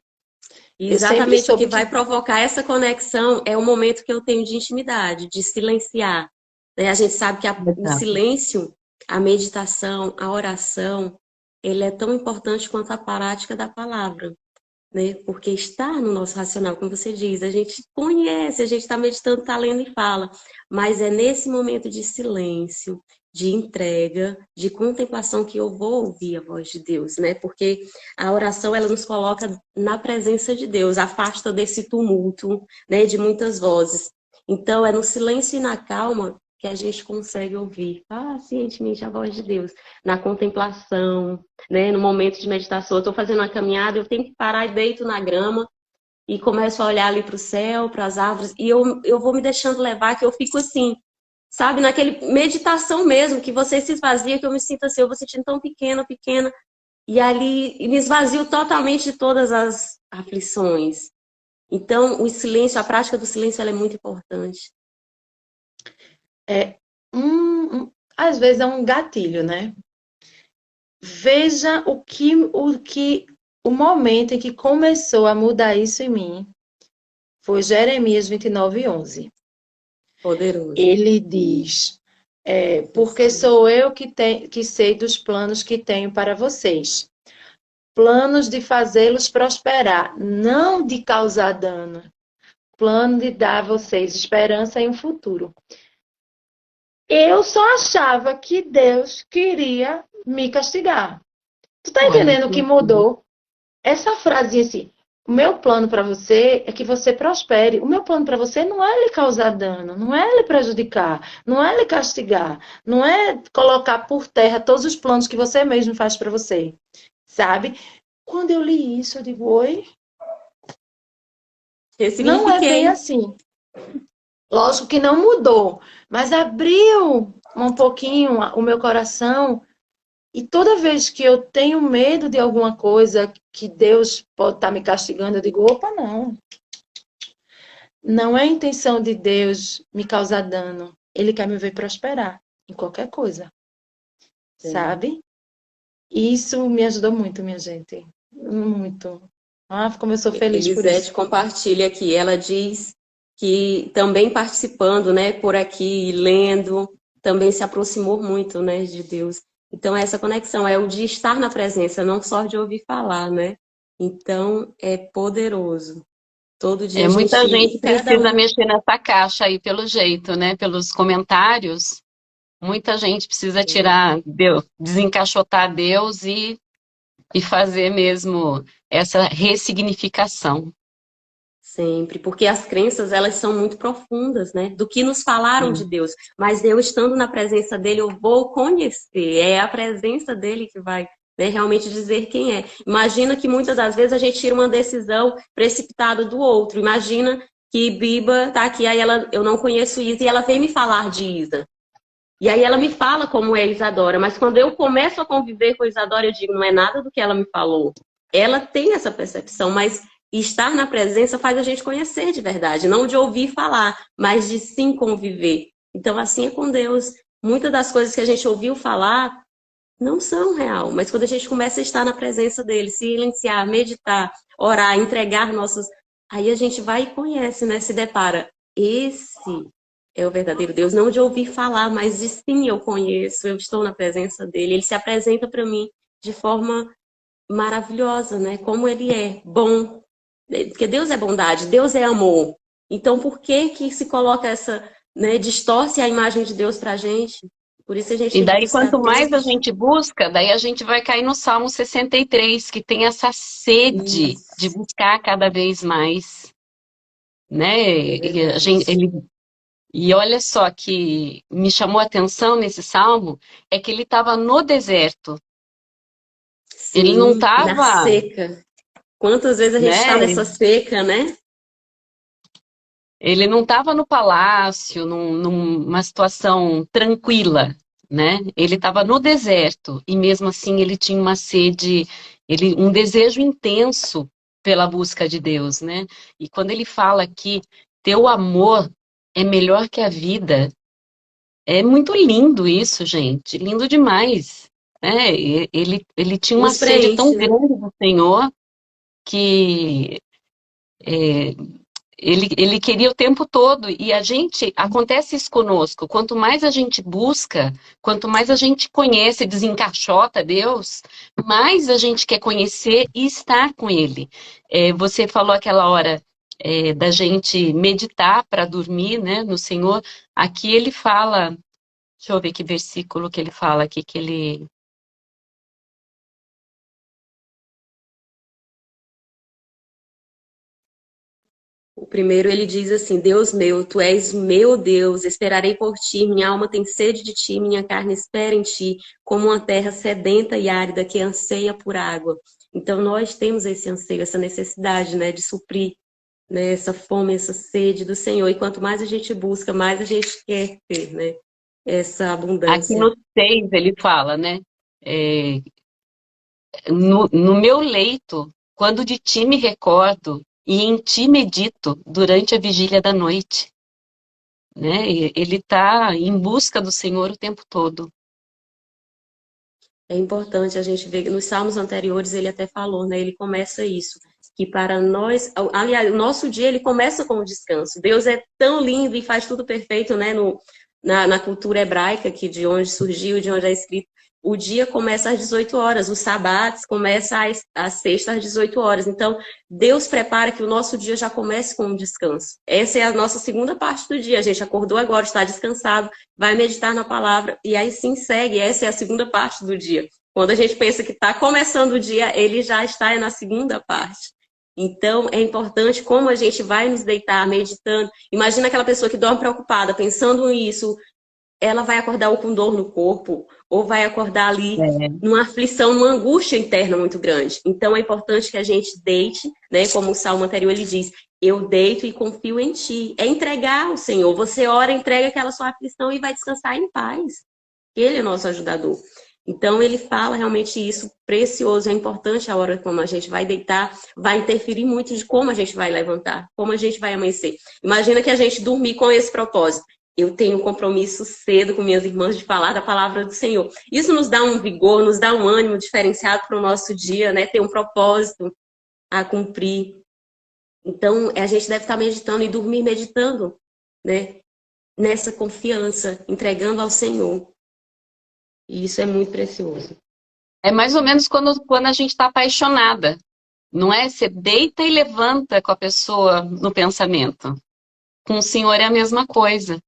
E Eu sempre exatamente o que soube vai que provocar essa conexão é o momento que eu tenho de intimidade, de silenciar. Né? A gente sabe que o Exato. silêncio, a meditação, a oração, ele é tão importante quanto a prática da palavra. Né? Porque está no nosso racional, como você diz, a gente conhece, a gente está meditando, está lendo e fala, mas é nesse momento de silêncio, de entrega, de contemplação que eu vou ouvir a voz de Deus, né? Porque a oração ela nos coloca na presença de Deus, afasta desse tumulto, né, de muitas vozes. Então é no silêncio e na calma que a gente consegue ouvir pacientemente a voz de Deus, na contemplação, né? No momento de meditação, eu estou fazendo uma caminhada, eu tenho que parar e deito na grama e começo a olhar ali para o céu, para as árvores, e eu vou me deixando levar, que eu fico assim, sabe, naquele meditação mesmo, que você se esvazia, que eu me sinto assim, eu vou sentindo tão pequena, pequena, e ali me esvazio totalmente de todas as aflições. Então, o silêncio, a prática do silêncio, ela é muito importante. é às vezes é um gatilho, né? Veja o momento em que começou a mudar isso em mim foi Jeremias 29:11. Poderoso. Ele diz: porque sou eu que sei dos planos que tenho para vocês. Planos de fazê-los prosperar, não de causar dano. Plano de dar a vocês esperança e um futuro. Eu só achava que Deus queria me castigar. Tu tá Olha, entendendo o que mudou? Essa frase assim, o meu plano para você é que você prospere. O meu plano para você não é lhe causar dano, não é lhe prejudicar, não é lhe castigar, não é colocar por terra todos os planos que você mesmo faz para você, sabe? Quando eu li isso, eu digo, oi, não é bem Ressignifiquei. assim. Lógico que não mudou, mas abriu um pouquinho o meu coração. E toda vez que eu tenho medo de alguma coisa que Deus pode estar me castigando, eu digo, opa, não. Não é a intenção de Deus me causar dano. Ele quer me ver prosperar em qualquer coisa, sabe? E isso me ajudou muito, minha gente. Muito. Como eu sou feliz por Elisete isso. compartilha aqui. Ela diz que também participando, né, por aqui, lendo, também se aproximou muito, né, de Deus. Então, essa conexão é o de estar na presença, não só de ouvir falar, né? Então, é poderoso. Todo dia a Muita gente, gente e cada precisa um, mexer nessa caixa aí pelo jeito, né? Pelos comentários. Muita gente precisa tirar Deus, desencaixotar Deus e fazer mesmo essa ressignificação. sempre, porque as crenças, elas são muito profundas, né? Do que nos falaram de Sim. Deus. Mas eu, estando na presença dele, eu vou conhecer. É a presença dele que vai, né, realmente dizer quem é. Imagina que muitas das vezes a gente tira uma decisão precipitada do outro. Imagina que Biba tá aqui, aí eu não conheço Isa, e ela vem me falar de Isa. E aí ela me fala como é Isadora, mas quando eu começo a conviver com Isadora, eu digo, não é nada do que ela me falou. Ela tem essa percepção, mas estar na presença faz a gente conhecer de verdade, não de ouvir falar, mas de sim conviver. Então, assim é com Deus. Muitas das coisas que a gente ouviu falar não são real, mas quando a gente começa a estar na presença dele, silenciar, meditar, orar, entregar nossas. Aí a gente vai e conhece, né? Se depara. Esse é o verdadeiro Deus, não de ouvir falar, mas de sim eu conheço, eu estou na presença dele. Ele se apresenta para mim de forma maravilhosa, né? Como ele é bom, porque Deus é bondade, Deus é amor. Então, por que que se coloca essa, né, distorce a imagem de Deus para a gente? Por isso a gente E tem que daí, buscar quanto mais a todos. gente busca, daí a gente vai cair no Salmo 63, que tem essa sede de Isso, buscar cada vez mais, né? é verdade. E olha só que me chamou a atenção nesse salmo, é que ele estava no deserto. Ele não Sim, na estava, seca. Quantas vezes a gente está né? nessa seca, né? Ele não estava no palácio, numa situação tranquila, né? Ele estava no deserto e mesmo assim ele tinha uma sede, um desejo intenso pela busca de Deus, né? E quando ele fala que teu amor é melhor que a vida, é muito lindo isso, gente, lindo demais, né? Ele tinha uma Nos sede tão preenche, né? grande do Senhor que é, ele queria o tempo todo, e acontece isso conosco, quanto mais a gente busca, quanto mais a gente conhece, desencaixota Deus, mais a gente quer conhecer e estar com Ele. Você falou aquela hora da gente meditar para dormir, né, no Senhor, aqui ele fala, deixa eu ver que versículo que ele fala aqui, que ele... O primeiro ele diz assim: Deus meu, tu és meu Deus, esperarei por ti, minha alma tem sede de ti, minha carne espera em ti, como uma terra sedenta e árida que anseia por água. Então nós temos esse anseio, essa necessidade, né, de suprir, né, essa fome, essa sede do Senhor. E quanto mais a gente busca, mais a gente quer ter, né, essa Aqui abundância. no 6 ele fala, né, é, no meu leito, quando de ti me recordo e em ti medito durante a vigília da noite, né? Ele está em busca do Senhor o tempo todo. É importante a gente ver, nos salmos anteriores ele até falou, né? Ele começa isso, que para nós, aliás, o nosso dia ele começa com o descanso. Deus é tão lindo e faz tudo perfeito, né? Na cultura hebraica, que de onde surgiu, de onde é escrito, o dia começa às 18 horas, os sabates começa às sexta às 18 horas. Então, Deus prepara que o nosso dia já comece com um descanso. Essa é a nossa segunda parte do dia. A gente acordou agora, está descansado, vai meditar na palavra e aí sim segue. Essa é a segunda parte do dia. Quando a gente pensa que está começando o dia, ele já está na segunda parte. Então, é importante como a gente vai nos deitar meditando. Imagina aquela pessoa que dorme preocupada, pensando nisso, ela vai acordar ou com dor no corpo, ou vai acordar ali É. numa aflição, numa angústia interna muito grande. Então, é importante que a gente deite, né? Como o salmo anterior ele diz, eu deito e confio em ti. É entregar ao Senhor. Você ora, entrega aquela sua aflição e vai descansar em paz. Ele é nosso ajudador. Então, ele fala realmente isso, precioso, é importante a hora como a gente vai deitar, vai interferir muito de como a gente vai levantar, como a gente vai amanhecer. Imagina que a gente dormir com esse propósito. Eu tenho um compromisso cedo com minhas irmãs de falar da palavra do Senhor. Isso nos dá um vigor, nos dá um ânimo diferenciado para o nosso dia, né? Ter um propósito a cumprir. Então, a gente deve estar meditando e dormir meditando, né? Nessa confiança, entregando ao Senhor. E isso é muito precioso. É mais ou menos quando a gente está apaixonada, Não é? Você deita e levanta com a pessoa no pensamento. Com o Senhor é a mesma coisa.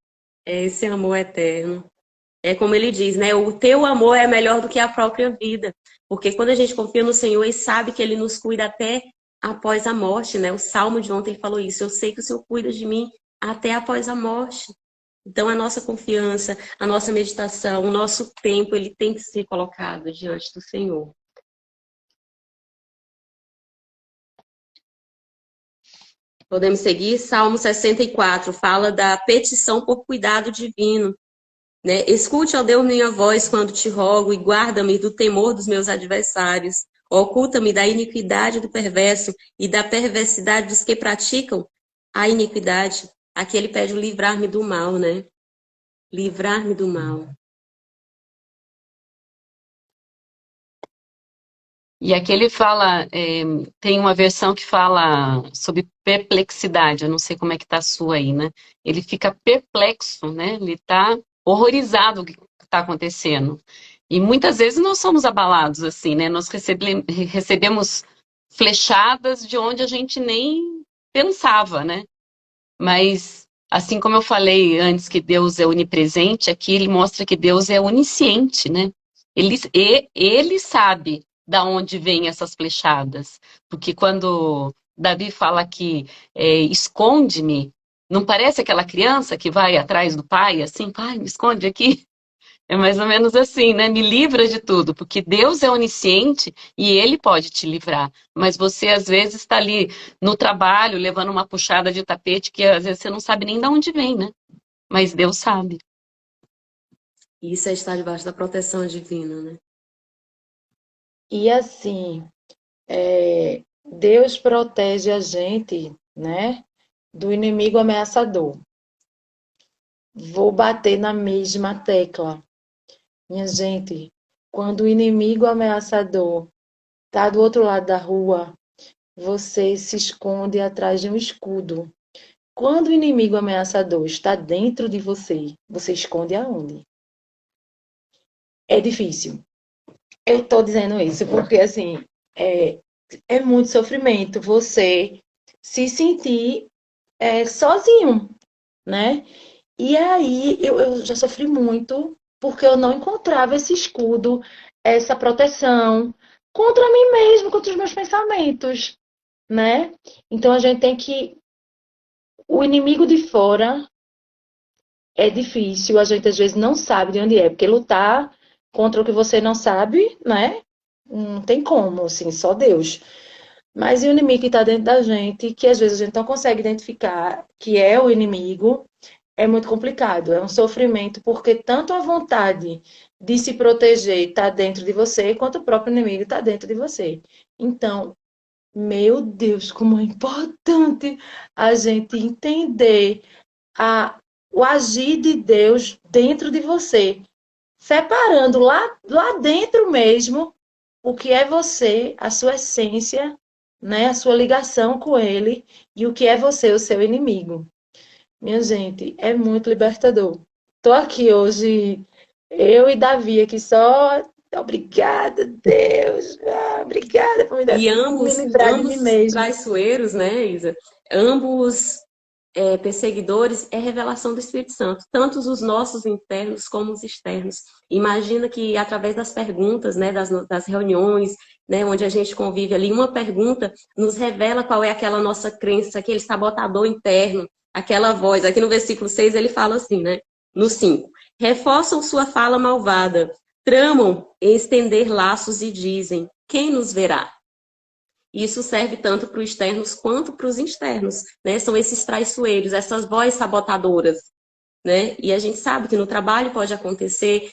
É esse amor eterno. É como ele diz, né? O teu amor é melhor do que a própria vida. Porque quando a gente confia no Senhor e sabe que Ele nos cuida até após a morte, né? O Salmo de ontem falou isso. Eu sei que o Senhor cuida de mim até após a morte. Então, a nossa confiança, a nossa meditação, o nosso tempo, ele tem que ser colocado diante do Senhor. Podemos seguir? Salmo 64 fala da petição por cuidado divino. Né? Escute, ó Deus, minha voz quando te rogo e guarda-me do temor dos meus adversários. Oculta-me da iniquidade do perverso e da perversidade dos que praticam a iniquidade. Aqui ele pede livrar-me do mal, né? Livrar-me do mal. E aqui ele fala, tem uma versão que fala sobre perplexidade, eu não sei como é que tá a sua aí, né? Ele fica perplexo, né? Ele tá horrorizado com o que está acontecendo. E muitas vezes nós somos abalados assim, né? Nós recebemos flechadas de onde a gente nem pensava, né? Mas, assim como eu falei antes que Deus é onipresente, aqui ele mostra que Deus é onisciente, né? Ele sabe da onde vêm essas flechadas. Porque quando Davi fala que esconde-me, não parece aquela criança que vai atrás do pai, assim, pai, me esconde aqui? É mais ou menos assim, né? Me livra de tudo, porque Deus é onisciente e Ele pode te livrar. Mas você, às vezes, está ali no trabalho, levando uma puxada de tapete que às vezes você não sabe nem de onde vem, né? Mas Deus sabe. Isso é estar debaixo da proteção divina, né? E assim, Deus protege a gente, né, do inimigo ameaçador. Vou bater na mesma tecla. Minha gente, quando o inimigo ameaçador está do outro lado da rua, você se esconde atrás de um escudo. Quando o inimigo ameaçador está dentro de você, você esconde aonde? É difícil. Eu estou dizendo isso porque, assim, é muito sofrimento você se sentir sozinho, né? E aí eu já sofri muito porque eu não encontrava esse escudo, essa proteção contra mim mesmo, contra os meus pensamentos, né? Então a gente tem que. O inimigo de fora é difícil, a gente às vezes não sabe de onde é, porque lutar contra o que você não sabe, né? Não tem como, assim, só Deus. Mas e o inimigo que está dentro da gente, que às vezes a gente não consegue identificar que é o inimigo, é muito complicado. É um sofrimento, porque tanto a vontade de se proteger está dentro de você, quanto o próprio inimigo está dentro de você. Então, meu Deus, como é importante a gente entender o agir de Deus dentro de você, separando lá dentro mesmo o que é você, a sua essência, né, a sua ligação com ele e o que é você, o seu inimigo. Minha gente, é muito libertador. Tô aqui hoje, eu e Davi aqui só. Obrigada, Deus. Obrigada por E me ambos, livrar de mim ambos mesmo. traiçoeiros, né, Isa? Ambos perseguidores é revelação do Espírito Santo, tanto os nossos internos como os externos. Imagina que através das perguntas, né, das reuniões, né, onde a gente convive ali, uma pergunta nos revela qual é aquela nossa crença, aquele sabotador interno, aquela voz. Aqui no versículo 6 ele fala assim, né? No 5. Reforçam sua fala malvada, tramam em estender laços e dizem, quem nos verá? Isso serve tanto para os externos quanto para os internos, né? São esses traiçoeiros, essas vozes sabotadoras, né? E a gente sabe que no trabalho pode acontecer,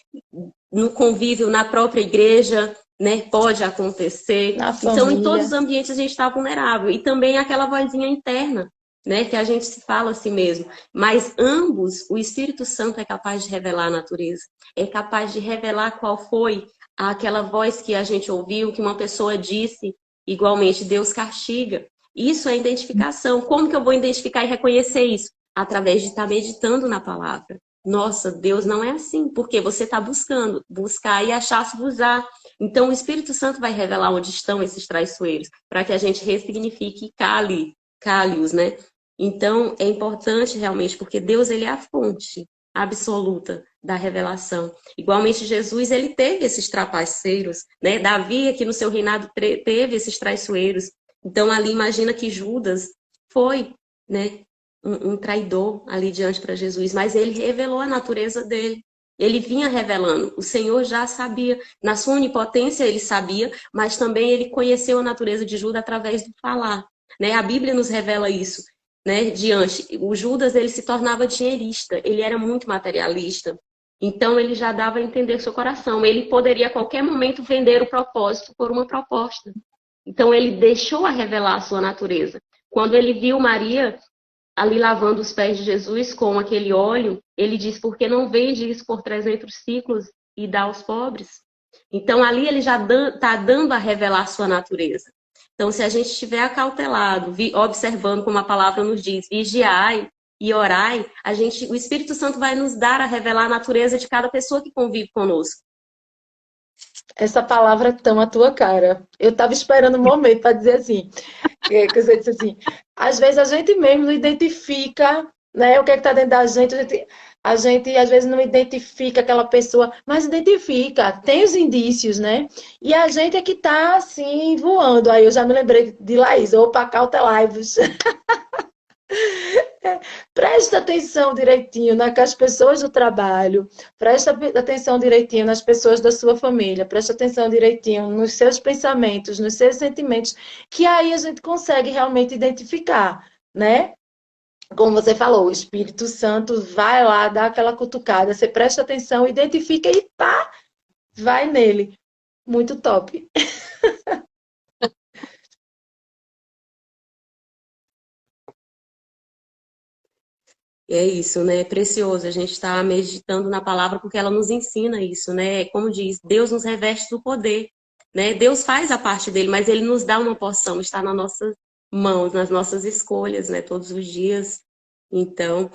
no convívio na própria igreja, né? Pode acontecer. Na Então, em todos os família. ambientes a gente está vulnerável. E também aquela vozinha interna, né? Que a gente se fala a si mesmo. Mas ambos, o Espírito Santo é capaz de revelar a natureza. É capaz de revelar qual foi aquela voz que a gente ouviu, que uma pessoa disse. Igualmente, Deus castiga. Isso é identificação. Como que eu vou identificar e reconhecer isso? Através de estar meditando na palavra. Nossa, Deus não é assim, porque você está buscando, buscar e achar-se-vos-á. Então, o Espírito Santo vai revelar onde estão esses traiçoeiros, para que a gente ressignifique e cale-os, né? Então, é importante realmente, porque Deus, ele é a fonte absoluta da revelação. Igualmente, Jesus, ele teve esses trapaceiros, né? Davi, aqui no seu reinado, teve esses traiçoeiros. Então, ali, imagina que Judas foi, né? Um traidor ali diante para Jesus, mas ele revelou a natureza dele. Ele vinha revelando. O Senhor já sabia. Na sua onipotência ele sabia, mas também ele conheceu a natureza de Judas através do falar. Né? A Bíblia nos revela isso. Né? Diante, o Judas ele se tornava dinheirista, ele era muito materialista. Então ele já dava a entender seu coração. Ele poderia a qualquer momento vender o propósito por uma proposta. Então ele deixou a revelar a sua natureza. Quando ele viu Maria ali lavando os pés de Jesus com aquele óleo, ele diz, por que não vende isso por 300 ciclos e dá aos pobres? Então, ali ele já está dando a revelar a sua natureza. Então, se a gente estiver acautelado, observando como a palavra nos diz, vigiai e orai, o Espírito Santo vai nos dar a revelar a natureza de cada pessoa que convive conosco. Essa palavra é tão a tua cara. Eu estava esperando um momento para dizer assim, que você disse assim, às vezes a gente mesmo não identifica, né, o que é que está dentro da gente, a gente às vezes não identifica aquela pessoa, mas identifica, tem os indícios, né? E a gente é que está assim, voando. Aí eu já me lembrei de Laís, opa, cautelai-vos. Presta atenção direitinho nas pessoas do trabalho, presta atenção direitinho nas pessoas da sua família, presta atenção direitinho nos seus pensamentos, nos seus sentimentos, que aí a gente consegue realmente identificar, né? Como você falou, o Espírito Santo vai lá, dá aquela cutucada, você presta atenção, identifica e pá, vai nele. Muito top. É isso, né? É precioso a gente estar meditando na palavra porque ela nos ensina isso, né? Como diz, Deus nos reveste do poder, né? Deus faz a parte dele, mas ele nos dá uma porção, está nas nossas mãos, nas nossas escolhas, né? Todos os dias. Então,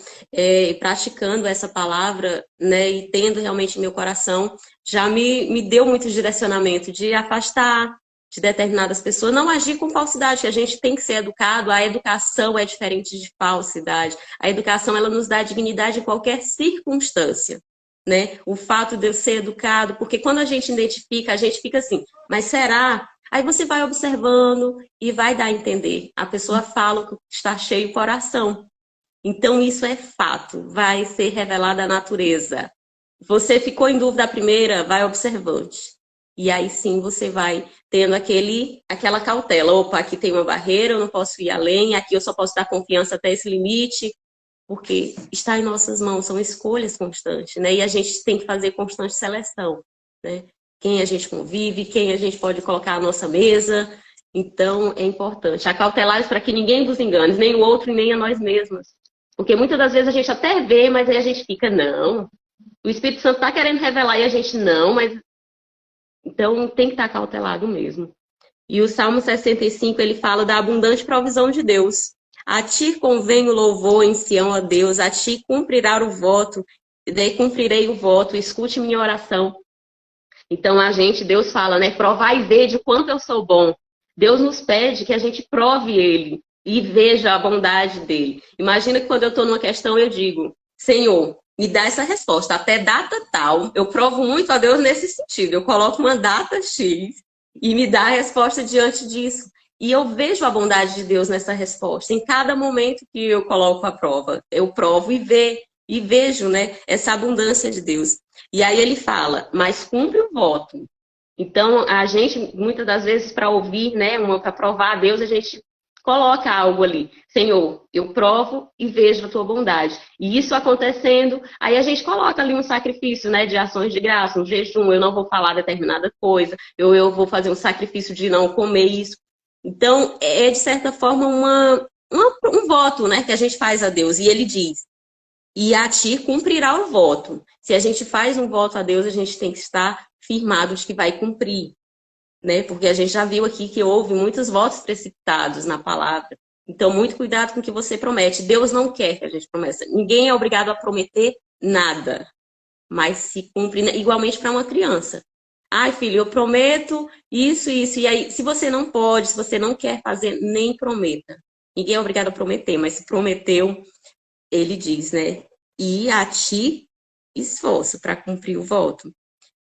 praticando essa palavra, né? E tendo realmente meu coração, já me deu muito direcionamento de afastar de determinadas pessoas, não agir com falsidade, que a gente tem que ser educado, a educação é diferente de falsidade. A educação, ela nos dá dignidade em qualquer circunstância, né? O fato de eu ser educado, porque quando a gente identifica, a gente fica assim, mas será? Aí você vai observando e vai dar a entender. A pessoa fala que está cheio o coração. Então, isso é fato, vai ser revelada a natureza. Você ficou em dúvida a primeira, vai observante. E aí sim você vai tendo aquela cautela. Opa, aqui tem uma barreira, eu não posso ir além, aqui eu só posso dar confiança até esse limite, porque está em nossas mãos, são escolhas constantes, né? E a gente tem que fazer constante seleção, né? Quem a gente convive, quem a gente pode colocar à nossa mesa. Então, é importante. Acautelar para que ninguém nos engane, nem o outro, nem a nós mesmos. Porque muitas das vezes a gente até vê, mas aí a gente fica, não. O Espírito Santo está querendo revelar e a gente não, mas... Então, tem que estar cautelado mesmo. E o Salmo 65, ele fala da abundante provisão de Deus. A ti convém o louvor em Sião, ó Deus, a ti cumprirá o voto, daí cumprirei o voto, escute minha oração. Então, Deus fala, né, provai e vede o quanto eu sou bom. Deus nos pede que a gente prove ele e veja a bondade dele. Imagina que quando eu estou numa questão, eu digo, Senhor, me dá essa resposta, até data tal. Eu provo muito a Deus nesse sentido. Eu coloco uma data X e me dá a resposta diante disso. E eu vejo a bondade de Deus nessa resposta. Em cada momento que eu coloco a prova, eu provo e vejo, né, essa abundância de Deus. E aí ele fala, mas cumpre o voto. Então, a gente, muitas das vezes, para ouvir, né, para provar a Deus, a gente coloca algo ali. Senhor, eu provo e vejo a tua bondade. E isso acontecendo, aí a gente coloca ali um sacrifício, né, de ações de graça, um jejum. Eu não vou falar determinada coisa, eu vou fazer um sacrifício de não comer isso. Então, é de certa forma um voto, né, que a gente faz a Deus. E ele diz, e a ti cumprirá o voto. Se a gente faz um voto a Deus, a gente tem que estar firmado de que vai cumprir. Né? Porque a gente já viu aqui que houve muitos votos precipitados na palavra. Então, muito cuidado com o que você promete. Deus não quer que a gente promessa. Ninguém é obrigado a prometer nada, mas se cumpre igualmente para uma criança. Ai, filho, eu prometo isso, isso, e aí, se você não pode, se você não quer fazer, nem prometa. Ninguém é obrigado a prometer, mas se prometeu, ele diz, né? E a ti esforço para cumprir o voto.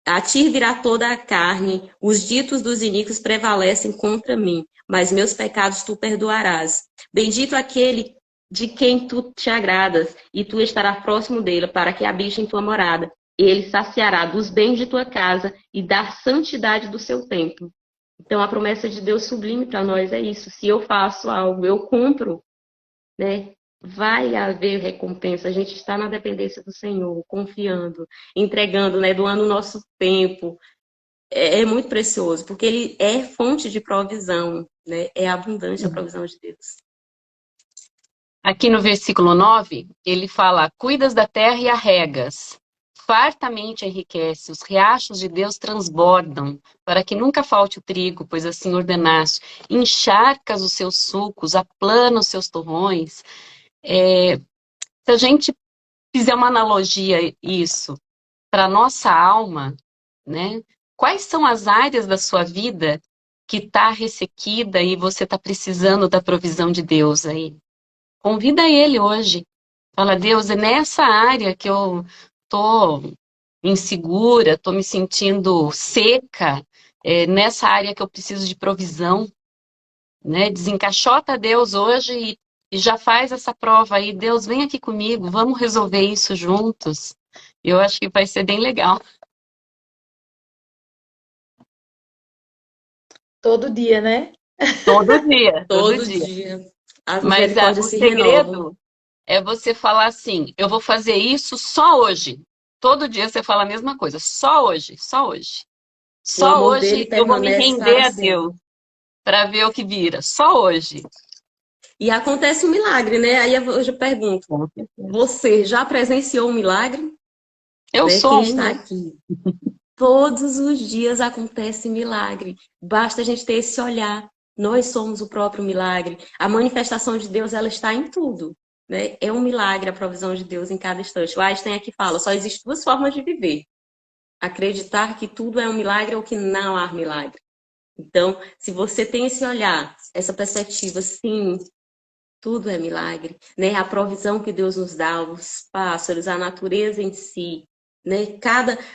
A ti virá toda a carne, os ditos dos iníquos prevalecem contra mim, mas meus pecados tu perdoarás. Bendito aquele de quem tu te agradas, e tu estarás próximo dele, para que habite em tua morada. Ele saciará dos bens de tua casa e da santidade do seu templo. Então, a promessa de Deus sublime para nós é isso. Se eu faço algo, eu cumpro, né? Vai haver recompensa. A gente está na dependência do Senhor, confiando, entregando, né? Doando o nosso tempo. É muito precioso, porque Ele é fonte de provisão, né? É abundante a provisão de Deus. Aqui no versículo 9, ele fala: cuidas da terra e a regas, fartamente enriquece, os riachos de Deus transbordam, para que nunca falte o trigo, pois assim ordenaste. Encharcas os seus sulcos, aplana os seus torrões. Se a gente fizer uma analogia isso para a nossa alma, né? Quais são as áreas da sua vida que está ressequida e você está precisando da provisão de Deus aí? Convida ele hoje. Fala, Deus, é nessa área que eu tô insegura, tô me sentindo seca, é nessa área que eu preciso de provisão, né? Desencaixota Deus hoje e já faz essa prova aí. Deus, vem aqui comigo, vamos resolver isso juntos. Eu acho que vai ser bem legal. Todo dia, né? Todo dia, todo Todo dia. dia. As Mas misericórdias o se renovam. segredo é você falar assim, eu vou fazer isso só hoje. Todo dia você fala a mesma coisa, só hoje, só hoje. O Só amor dele hoje eu vou me permanece render para a sempre. Deus para ver o que vira. Só hoje. E acontece um milagre, né? Aí hoje eu pergunto, Com certeza. você já presenciou um milagre? Eu Né? sou Quem está uma. aqui? Todos os dias acontece milagre. Basta a gente ter esse olhar. Nós somos o próprio milagre. A manifestação de Deus, ela está em tudo. Né? É um milagre a provisão de Deus em cada instante. O Einstein aqui fala, só existem duas formas de viver. Acreditar que tudo é um milagre ou que não há milagre. Então, se você tem esse olhar, essa perspectiva, sim, tudo é milagre, né? A provisão que Deus nos dá, os pássaros, a natureza em si, né?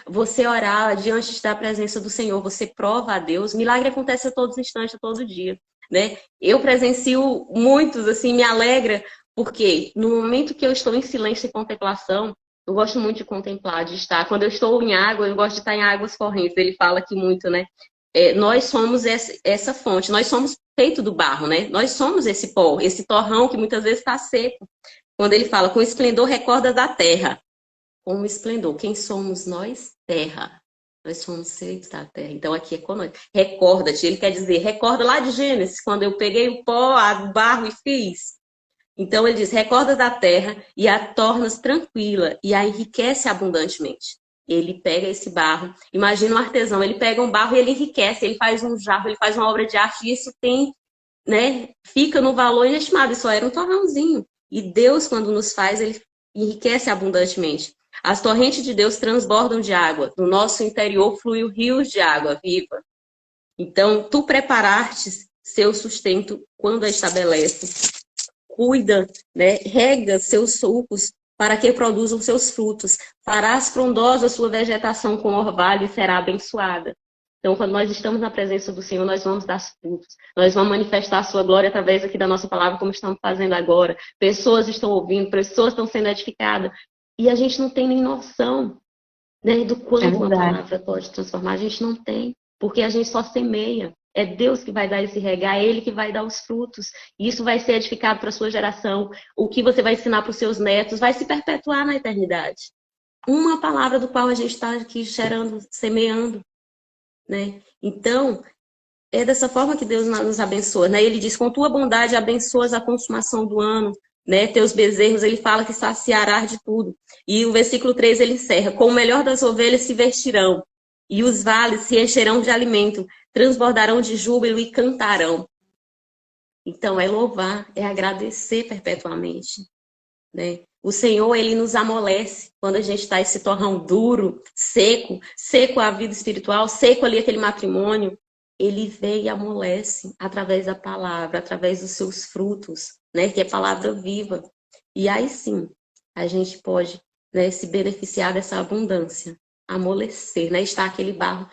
Você orar diante da presença do Senhor, você prova a Deus. Milagre acontece a todos os instantes, a todo dia, né? Eu presencio muitos, assim, me alegra, porque no momento que eu estou em silêncio e contemplação, eu gosto muito de contemplar, de estar. Quando eu estou em água, eu gosto de estar em águas correntes. Ele fala aqui muito, né? Nós somos essa fonte, nós somos feito do barro, né? Nós somos esse pó, esse torrão que muitas vezes está seco. Quando ele fala, com esplendor recorda da terra. Com esplendor, quem somos nós? Terra. Nós somos feitos da terra. Então aqui é conosco. Recorda-te, ele quer dizer, recorda lá de Gênesis, quando eu peguei o pó, o barro e fiz. Então ele diz, recorda da terra e a tornas tranquila e a enriquece abundantemente. Ele pega esse barro, imagina um artesão, ele pega um barro e ele enriquece, ele faz um jarro, ele faz uma obra de arte e isso tem, né, fica no valor inestimado, isso só era um torrãozinho. E Deus, quando nos faz, ele enriquece abundantemente. As torrentes de Deus transbordam de água, no nosso interior fluem rios de água viva. Então, tu preparaste seu sustento quando a estabelece, cuida, né, rega seus sulcos para que produzam seus frutos. Farás frondosa a sua vegetação com orvalho e será abençoada. Então, quando nós estamos na presença do Senhor, nós vamos dar frutos. Nós vamos manifestar a sua glória através aqui da nossa palavra, como estamos fazendo agora. Pessoas estão ouvindo, pessoas estão sendo edificadas. E a gente não tem nem noção, né, do É quanto uma verdade. palavra pode transformar. A gente não tem, porque a gente só semeia. É Deus que vai dar esse regar, é Ele que vai dar os frutos. E isso vai ser edificado para a sua geração. O que você vai ensinar para os seus netos vai se perpetuar na eternidade. Uma palavra do qual a gente está aqui gerando, semeando, né? Então, é dessa forma que Deus nos abençoa, né? Ele diz, com tua bondade abençoas a consumação do ano, né? Teus bezerros, ele fala que saciará de tudo. E o versículo 3 ele encerra, com o melhor das ovelhas se vestirão, e os vales se encherão de alimento, transbordarão de júbilo e cantarão. Então, é louvar, é agradecer perpetuamente. né? O Senhor, Ele nos amolece quando a gente está esse torrão duro, seco, seco a vida espiritual, seco ali aquele matrimônio. Ele vem e amolece através da palavra, através dos seus frutos, né? Que é palavra viva. E aí sim, a gente pode, né, se beneficiar dessa abundância, amolecer, né? Estar aquele barro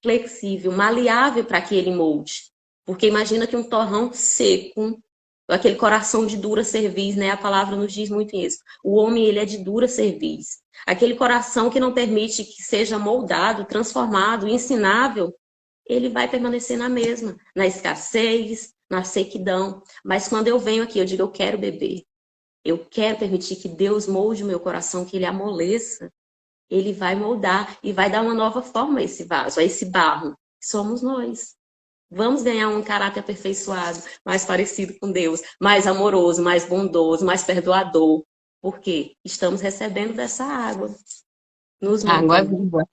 flexível, maleável para que ele molde. Porque imagina que um torrão seco, aquele coração de dura cerviz, né? A palavra nos diz muito isso. O homem, ele é de dura cerviz. Aquele coração que não permite que seja moldado, transformado, ensinável, ele vai permanecer na mesma, na escassez, na sequidão. Mas quando eu venho aqui, eu digo, eu quero beber. Eu quero permitir que Deus molde o meu coração, que ele amoleça. Ele vai moldar e vai dar uma nova forma a esse vaso, a esse barro. Somos nós. Vamos ganhar um caráter aperfeiçoado, mais parecido com Deus, mais amoroso, mais bondoso, mais perdoador. Por quê? Estamos recebendo dessa água, nos Água moldando. viva.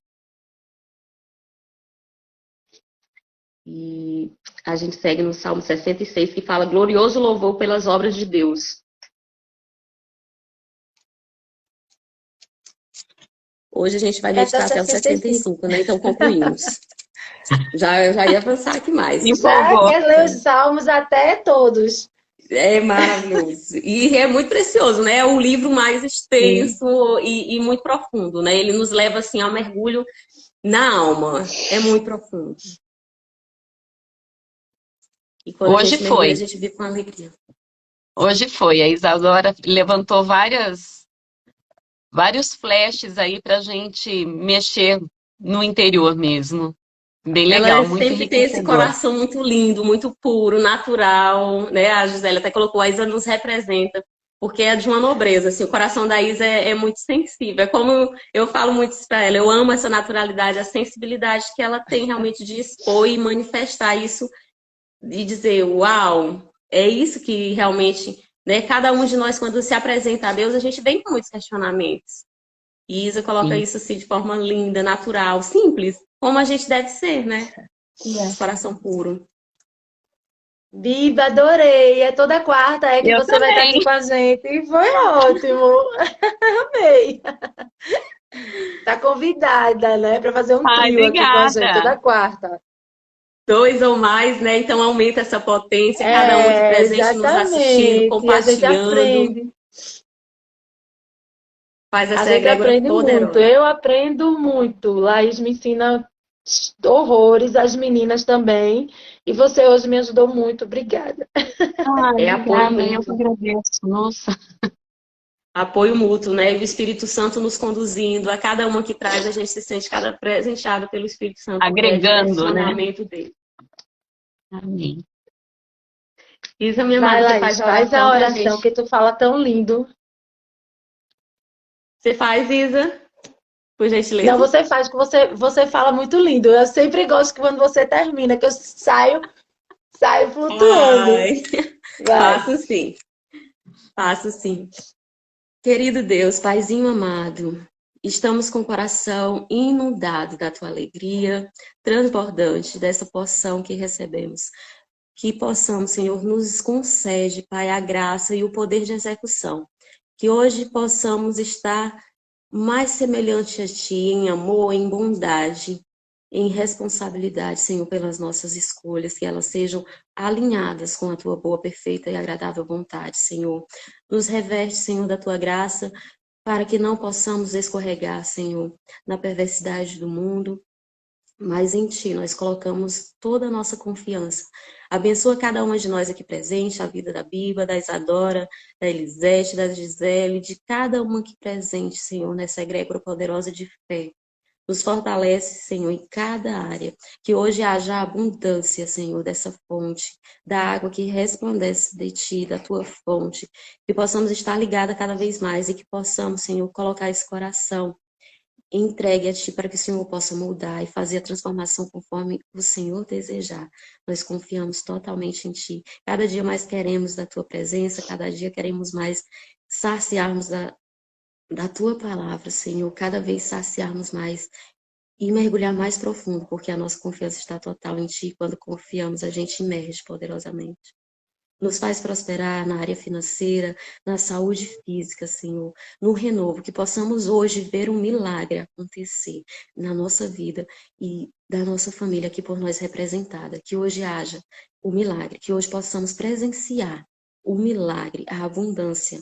E a gente segue no Salmo 66, que fala: glorioso louvor pelas obras de Deus. Hoje a gente vai meditar até o 75, né? Então concluímos. Já ia avançar aqui mais. Já Empolgou. quer ler os salmos até todos. É maravilhoso. E é muito precioso, né? É um livro mais Sim. extenso e muito profundo, né? Ele nos leva, assim, ao mergulho na alma. É muito profundo. E quando a Hoje gente mergulha, a foi. gente vive com alegria. Hoje foi. A Isadora levantou vários flashes aí pra gente mexer no interior mesmo. Bem Ela legal, muito sempre tem esse enriquecedor. coração muito lindo, muito puro, natural, né? A Gisele até colocou, a Isa nos representa, porque é de uma nobreza, assim, o coração da Isa é muito sensível. É como eu falo muito isso para ela, eu amo essa naturalidade, a sensibilidade que ela tem realmente de expor e manifestar isso, de dizer, uau, é isso que realmente, né? Cada um de nós, quando se apresenta a Deus, a gente vem com muitos questionamentos. E Isa coloca Sim. isso assim de forma linda, natural, simples, como a gente deve ser, né? De coração puro. Biba, adorei. É toda quarta que Eu você vai estar também. aqui com a gente. E foi ótimo. Amei. Tá convidada, né, para fazer um Ai, trio aqui com a gente obrigada. toda quarta. Dois ou mais, né? Então aumenta essa potência, cada um aqui presente nos assistindo, Exatamente. A gente compartilhando, aprende. faz A essa gente egrégora aprende muito. poderosa. Eu aprendo muito. Laís me ensina horrores, as meninas também. E você hoje me ajudou muito. Obrigada. Ai, É apoio obrigada, eu que mútuo. agradeço. Nossa, Apoio mútuo, né? E o Espírito Santo nos conduzindo, a cada uma que traz, a gente se sente cada presenteada pelo Espírito Santo, porque é agregando, né? direcionamento dele. Amém. Isa, minha Vai, amada, você Laís, faz a faz a oração pra oração gente. que tu fala tão lindo. Você faz, Isa, por Não, gentileza? você faz, que você fala muito lindo. Eu sempre gosto que quando você termina, que eu saio flutuando. Ai, Vai. faço sim, faço sim. Querido Deus, Paizinho amado, estamos com o coração inundado da tua alegria, transbordante dessa porção que recebemos. Que possamos, Senhor, nos concede, Pai, a graça e o poder de execução. Que hoje possamos estar mais semelhante a Ti em amor, em bondade, em responsabilidade, Senhor, pelas nossas escolhas, que elas sejam alinhadas com a Tua boa, perfeita e agradável vontade, Senhor. Nos reveste, Senhor, da Tua graça, para que não possamos escorregar, Senhor, na perversidade do mundo, mas em Ti nós colocamos toda a nossa confiança. Abençoa cada uma de nós aqui presente, a vida da Biba, da Isadora, da Elisete, da Gisele, de cada uma aqui presente, Senhor, nessa egrégora poderosa de fé. Nos fortalece, Senhor, em cada área. Que hoje haja abundância, Senhor, dessa fonte, da água que resplandece de Ti, da Tua fonte. Que possamos estar ligados cada vez mais e que possamos, Senhor, colocar esse coração entregue a Ti para que o Senhor possa moldar e fazer a transformação conforme o Senhor desejar. Nós confiamos totalmente em Ti. Cada dia mais queremos da Tua presença, cada dia queremos mais saciarmos da Tua palavra, Senhor. Cada vez saciarmos mais e mergulhar mais profundo, porque a nossa confiança está total em Ti. Quando confiamos, a gente emerge poderosamente. Nos faz prosperar na área financeira, na saúde física, Senhor, no renovo, que possamos hoje ver um milagre acontecer na nossa vida e da nossa família aqui por nós representada. Que hoje haja o milagre, que hoje possamos presenciar o milagre, a abundância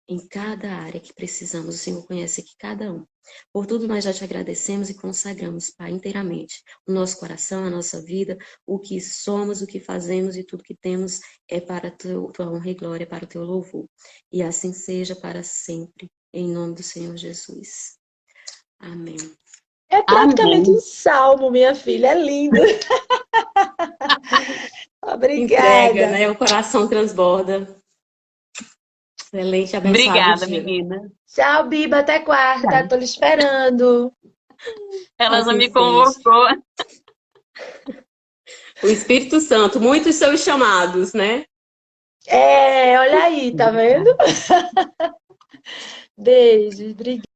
em cada área que precisamos. O Senhor conhece aqui cada um. Por tudo nós já te agradecemos e consagramos, Pai, inteiramente o nosso coração, a nossa vida, o que somos, o que fazemos e tudo que temos é para a tua honra e glória, para o teu louvor. E assim seja para sempre, em nome do Senhor Jesus. Amém. É praticamente Amém. um salmo, minha filha. É lindo. Obrigada. Entrega, né? O coração transborda. Excelente, abençoado Obrigada, dia. menina. Tchau, Biba. Até quarta. Tô lhe esperando. Ela já Assim me seja. convocou. O Espírito Santo, muitos são os chamados, né? É, olha aí, tá vendo? Beijos. Obrigada.